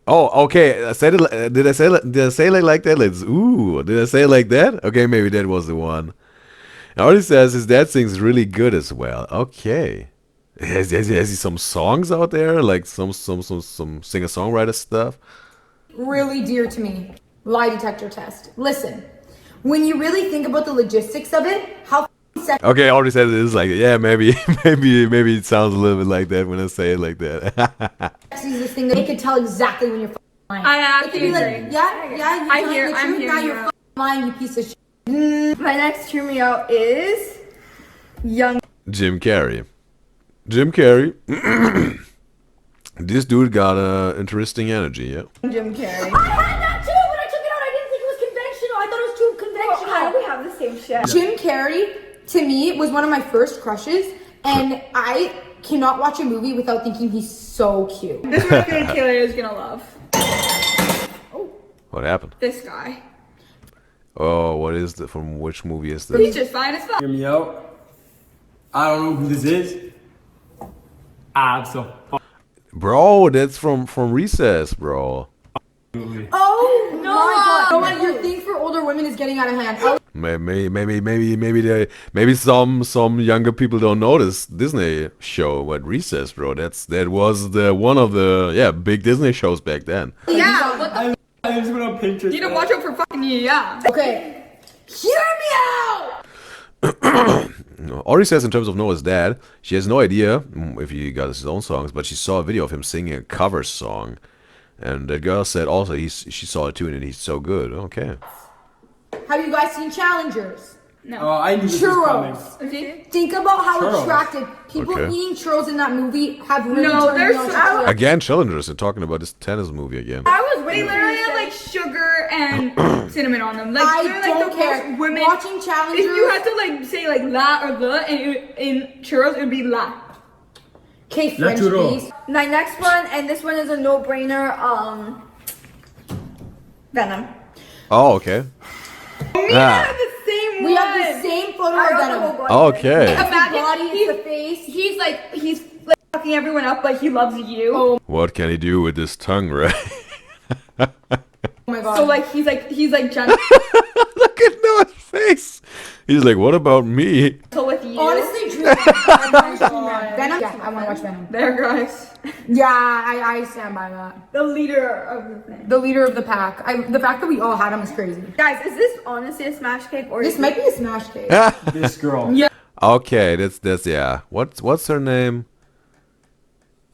Oh, okay. I said it. Did I say it like that? Let's. Ooh, did I say it like that? Okay, maybe that was the one. Audrey says his dad sings really good as well. Okay. Has he some songs out there, like some singer-songwriter stuff? Really dear to me. Lie detector test. Listen, when you really think about the logistics of it, how sexy Okay, I already said it is like, yeah, maybe it sounds a little bit like that when I say it like that. is this thing that they can tell exactly when you're lying. I It could be actually like, yeah, you're telling the I'm truth, now hearing you're you. lying, you piece of shit. My next hear me out is young. Jim Carrey. Jim Carrey. This dude got a interesting energy, yeah. Jim Carrey. I had that too, but I took it out. I didn't think it was conventional. I thought it was too conventional. How do we have the same shit? Jim Carrey, to me, was one of my first crushes, and I cannot watch a movie without thinking he's so cute. This one I feel like Kayla is gonna love. What happened? This guy. Oh, what is the from which movie is He's this? just fine as fuck. Hear me out. I don't know who this is. Absolutely. Bro, that's from Recess, bro. Oh no! My God. No, your thing for older women is getting out of hand. Maybe some younger people don't know this Disney show, what Recess, bro. That was the one of the big Disney shows back then. Yeah, what the I just went on Pinterest. You don't watch out for fucking you, yeah. Okay, hear me out. Ori says in terms of Noah's dad, she has no idea if he got his own songs, but she saw a video of him singing a cover song. And that girl said also she saw it too and he's so good. Okay. Have you guys seen Challengers? Oh, I knew this was coming. Churros. Okay. Think about how Churros. attractive people Okay. eating churros in that movie have really No, turned they're me on to so- churros. Again, challengers. They're talking about this tennis movie again. I was They waiting literally had like sugar and cinnamon on them. Like I they're like don't the care. most women. Watching Challengers. If you had to like say like la or the, and in churros it would be la. Okay, French churro. please. My next one, and this one is a no-brainer. Venom. Oh, okay. We Ah. have the same We one. have the same photo I of got the Venom. whole bunch. Okay. It's the Imagine body, he's- it's the face. He's like fucking everyone up, but he loves you. Oh What can he do with his tongue, right? my God. So like he's like gentle Look at Noah's face. He's like, what about me? with you. honestly, Dreamland. Venom? Yeah, I want to watch Venom. There, guys. Yeah, I stand by that. The leader of the thing. The leader of the pack. The fact that we all had him is crazy. Guys, is this honestly a smash cake or This is might be a smash cake. This girl. Okay, that's yeah. What's her name?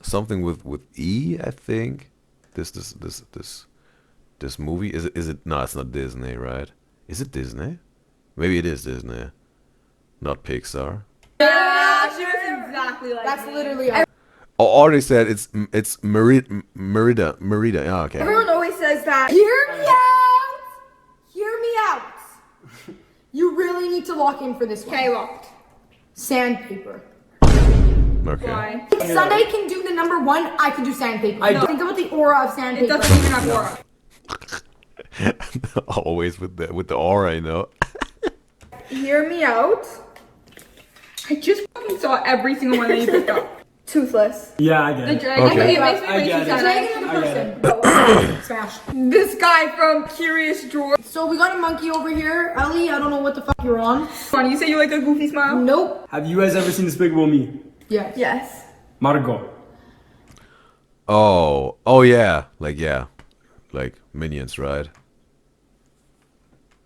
Something with E, I think. This movie is it? No, it's not Disney, right? Is it Disney? Maybe it is Disney, not Pixar. Yeah, she looks exactly like That's me. literally. Oh, already said it's Merida. Yeah, okay. Everyone always says that. Hear me out. Hear me out. You really need to lock in for this one. Okay, locked. Sandpaper. Okay. Why? If Sunday can do the number one, I can do sandpaper. I- Think about the aura of It sandpaper. doesn't even have aura. Always with the aura, you know. Hear me out. I just fucking saw every single one that you picked up. Toothless. Yeah, I get The it. dragon. Okay. It makes me I way get too it. sad. Dragon of the I get person. Smash. This guy from Curious George. So we got a monkey over here. Ellie, I don't know what the fuck you're on. Come on, you say you like a goofy smile? Nope. Have you guys ever seen Despicable Me? Yes. Yes. Margot. Oh yeah, like Minions, right?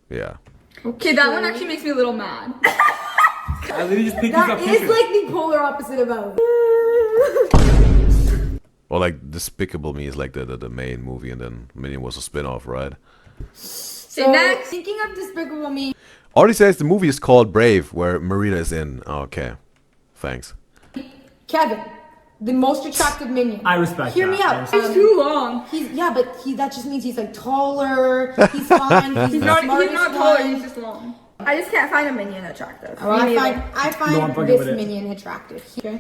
Yeah. Okay, that one actually makes me a little mad. I literally just picked That these up. is like the polar opposite of Ellie. Or like Despicable Me is like the main movie, and then Minion was a spin-off, right? So next. thinking of Despicable Me, Already says the movie is called Brave, where Marita is in. Oh, okay, thanks. Kevin, the most attractive minion. I respect Hear that. me I out. respect He's too long. That just means he's like taller. He's fine. He's He's the not smartest taller, one. he's just long. I just can't find a minion attractive. Well, I Me find neither. I No, I'm find fucking this with it. minion attractive. Okay.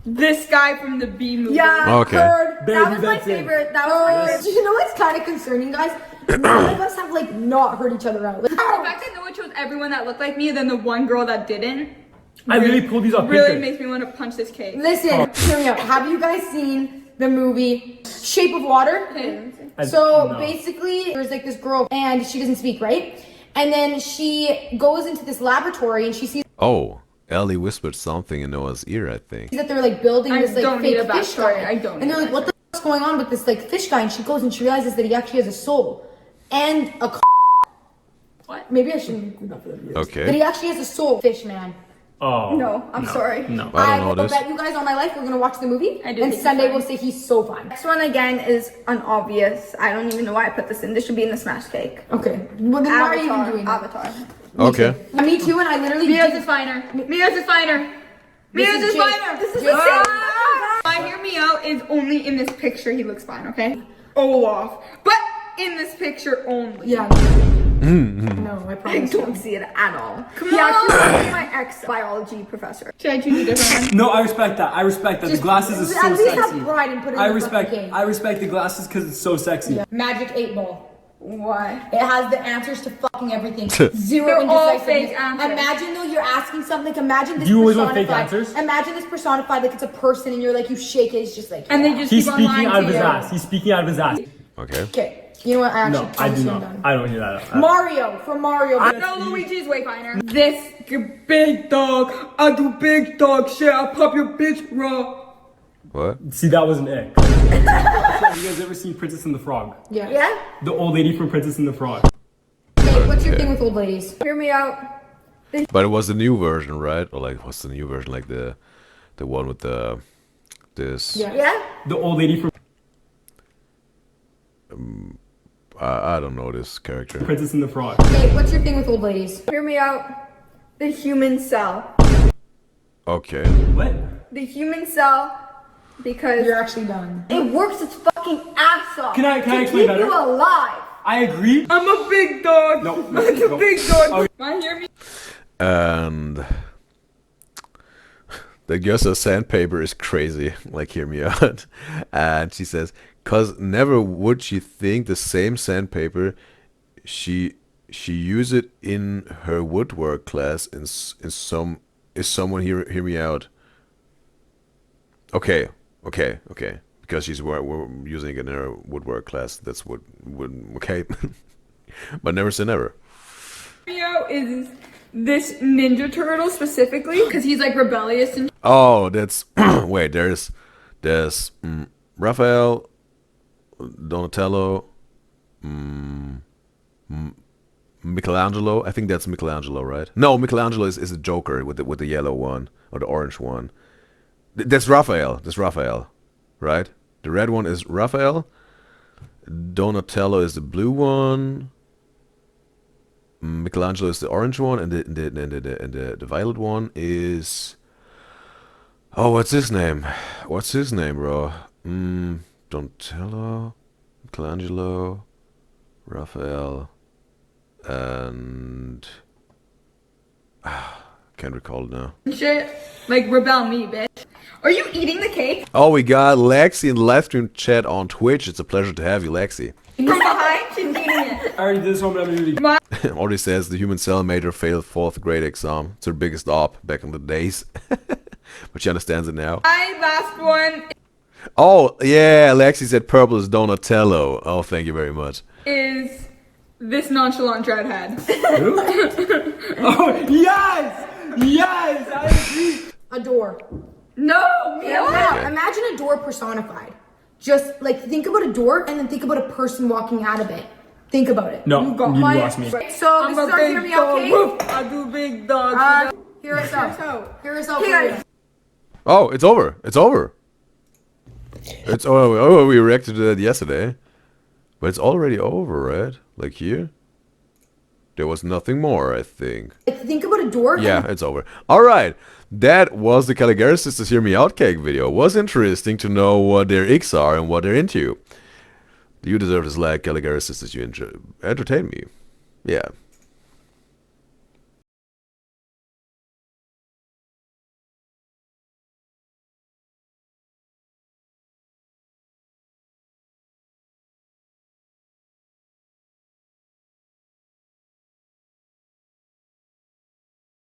This guy from the B movie. Yeah. Okay. Heard. Baby, That was my that's it. favorite. That was my favorite. Do you know what's kind of concerning, guys? None of us have like not heard each other out. Like, The fact that Noah chose everyone that looked like me, and then the one girl that didn't, I literally pulled these off really Pinterest. makes me want to punch this cake. listen, hear me out. Have you guys seen the movie Shape of Water? I- So no. basically, there's like this girl and she doesn't speak, right? And then she goes into this laboratory and she sees. Oh, Ellie whispered something in Noah's ear, I think. That they're like building I this like don't need fake a fish backstory. guy. I don't And they're need like, what the fuck's going on with this like fish guy? And she goes and she realizes that he actually has a soul and a. What? Maybe I shouldn't. That Okay. he actually has a soul, fish man. Oh. No, I'm sorry. No. I don't know will this. bet you guys on my life we're gonna watch the movie. I do and think Sunday he's we'll fine. say he's so fine. Next one again is unobvious. I don't even know why I put this in. This should be in the smash cake. Okay. Well, then why are you even Avatar. doing that? Avatar. Okay. Me too, and I literally. Mia's is finer. Mia's is finer. Mia's is Jake. finer. This is Jake. My hear me out is only in this picture. He looks fine, okay? Olaf. But in this picture only. Yeah. No, I I promise. don't see it at all. Come He actually on. looks like my ex-biology professor. Should I choose a different one? No, I respect that. I respect that. The glasses is At so least sexy. have pride and put it I in the respect. fucking cake. I respect the glasses because it's so sexy. Magic 8 Ball. Why? It has the answers to fucking everything. Zero They're all indecisiveness. fake answers. Imagine though you're asking something. Imagine this Do you always want personified. fake answers? Imagine this personified like it's a person and you're like you shake it. It's just like. And they yeah. just He's keep on speaking lying out to of his you. ass. He's speaking out of his ass. Okay. Okay. You know what? I actually. No, I do not. Done. I don't hear that. Mario from Mario. No, Luigi's way finer. This big dog. I do big dog shit. I pop your bitch raw. What? See, that wasn't it. Have you guys ever seen Princess and the Frog? Yeah. Yeah? The old lady from Princess and the Frog. Hey, what's your Okay. thing with old ladies? Hear me out. But it was the new version, right? Or like, what's the new version? Like the one with the this. Yeah. Yeah? The old lady from I don't know this character. Princess and the Frog. Hey, what's your thing with old ladies? Hear me out. The human cell. Okay. What? The human cell because You're actually done. it works its fucking ass off. Can I explain to keep better? you alive. I agree. I'm a big dog. No, I'm no, a no. big dog. Okay. Want to hear me? And the girl says sandpaper is crazy. Like, hear me out. And she says, cause never would she think the same sandpaper she use it in her woodwork class is someone hear me out. Okay. Because she's we're using it in her woodwork class. That's what would okay. But never say never. Hear me out is this Ninja Turtle specifically because he's like rebellious and Oh, that's wait. There's Raphael, Donatello, Michelangelo. I think that's Michelangelo, right? No, Michelangelo is the Joker with the yellow one or the orange one. That's Raphael. That's Raphael, right? The red one is Raphael. Donatello is the blue one. Michelangelo is the orange one, and the violet one is. Oh, what's his name? What's his name, bro? Donatello, Michelangelo, Raphael, and can't recall now. shit. Like rebel me, bitch. Are you eating the cake? Oh, we got Lexi in the live stream chat on Twitch. It's a pleasure to have you, Lexi. From behind, she's eating it. I already did this one, but I'm gonna do it. Already says the human cell major failed 4th grade exam. It's her biggest op back in the days. But she understands it now. My last one Oh, yeah, Lexi said purple is Donatello. Oh, thank you very much. is this nonchalant dreadhead. Who? Oh, yes! Yes! I agree. A door. No, Now, Okay. imagine a door personified. Just like think about a door and then think about a person walking out of it. Think about it. No, You got you my- lost me. So I'm this a is our hear big me out dog. cake. Woof. I do big dogs. Hear us out. Hear us out. Here. for you. Oh, it's over. It's over. It's oh, we reacted to that yesterday. But it's already over, right? Like here? There was nothing more, I think. Like, think about a door. Yeah, it's over. All right. That was the Kalogeras Sisters Hear Me Out cake video. It was interesting to know what their icks are and what they're into. You deserve this like Kalogeras Sisters. You entertain me. Yeah.